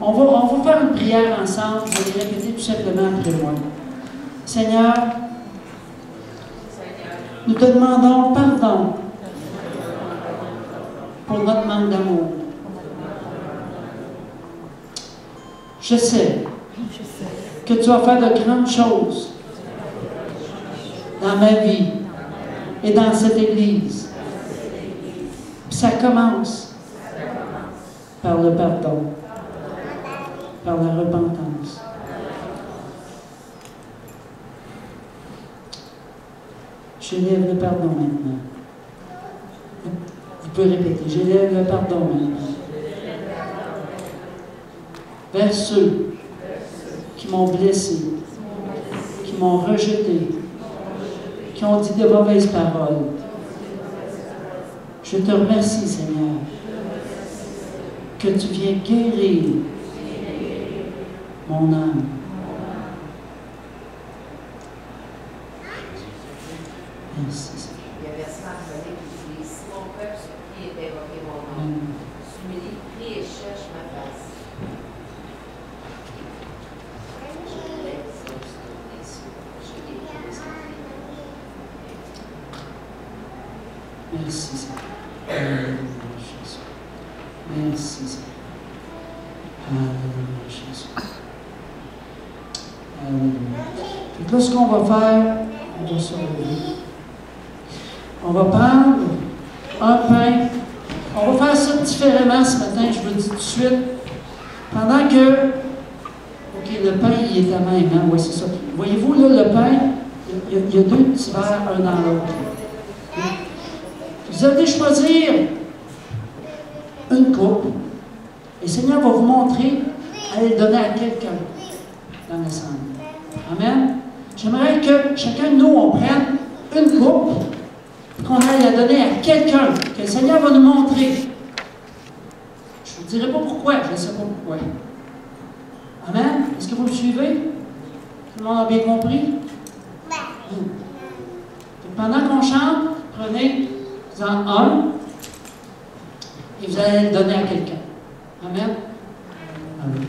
on va faire une prière ensemble. Vous allez répéter tout simplement après moi. Seigneur, nous te demandons pardon pour notre manque d'amour. Je sais que tu vas faire de grandes choses dans ma vie et dans cette Église. Puis ça commence par le pardon, par la repentance. J'élève le pardon maintenant. Vous pouvez répéter, j'élève le pardon maintenant. Vers ceux qui m'ont blessé, qui m'ont rejeté, qui ont dit de mauvaises paroles. Je te remercie, Seigneur, que tu viens guérir mon âme. Merci, Seigneur. Il y a verset en Chronique qui dit, si mon peuple supplie et invoquer mon nom, s'humilie, prie et cherche ma face. Merci, Seigneur. Alléluia, Jésus. Merci, Seigneur. Alléluia, Jésus. Alléluia. Donc là, ce qu'on va faire, on va se relever. On va prendre un pain. On va faire ça différemment ce matin, je vous le dis tout de suite. Pendant que, OK, le pain, il est à même, hein? Oui, c'est ça. Voyez-vous, là, le pain, il y a deux petits verres, un dans l'autre. Vous allez choisir une coupe, et le Seigneur va vous montrer à le donner à quelqu'un dans la salle. Amen. J'aimerais que chacun de nous, on prenne une coupe, qu'on aille la donner à quelqu'un, que le Seigneur va nous montrer. Je ne vous dirai pas pourquoi, je ne sais pas pourquoi. Amen. Est-ce que vous me suivez? Tout le monde a bien compris? Oui. Pendant qu'on chante, prenez-en un et vous allez le donner à quelqu'un. Amen. Amen.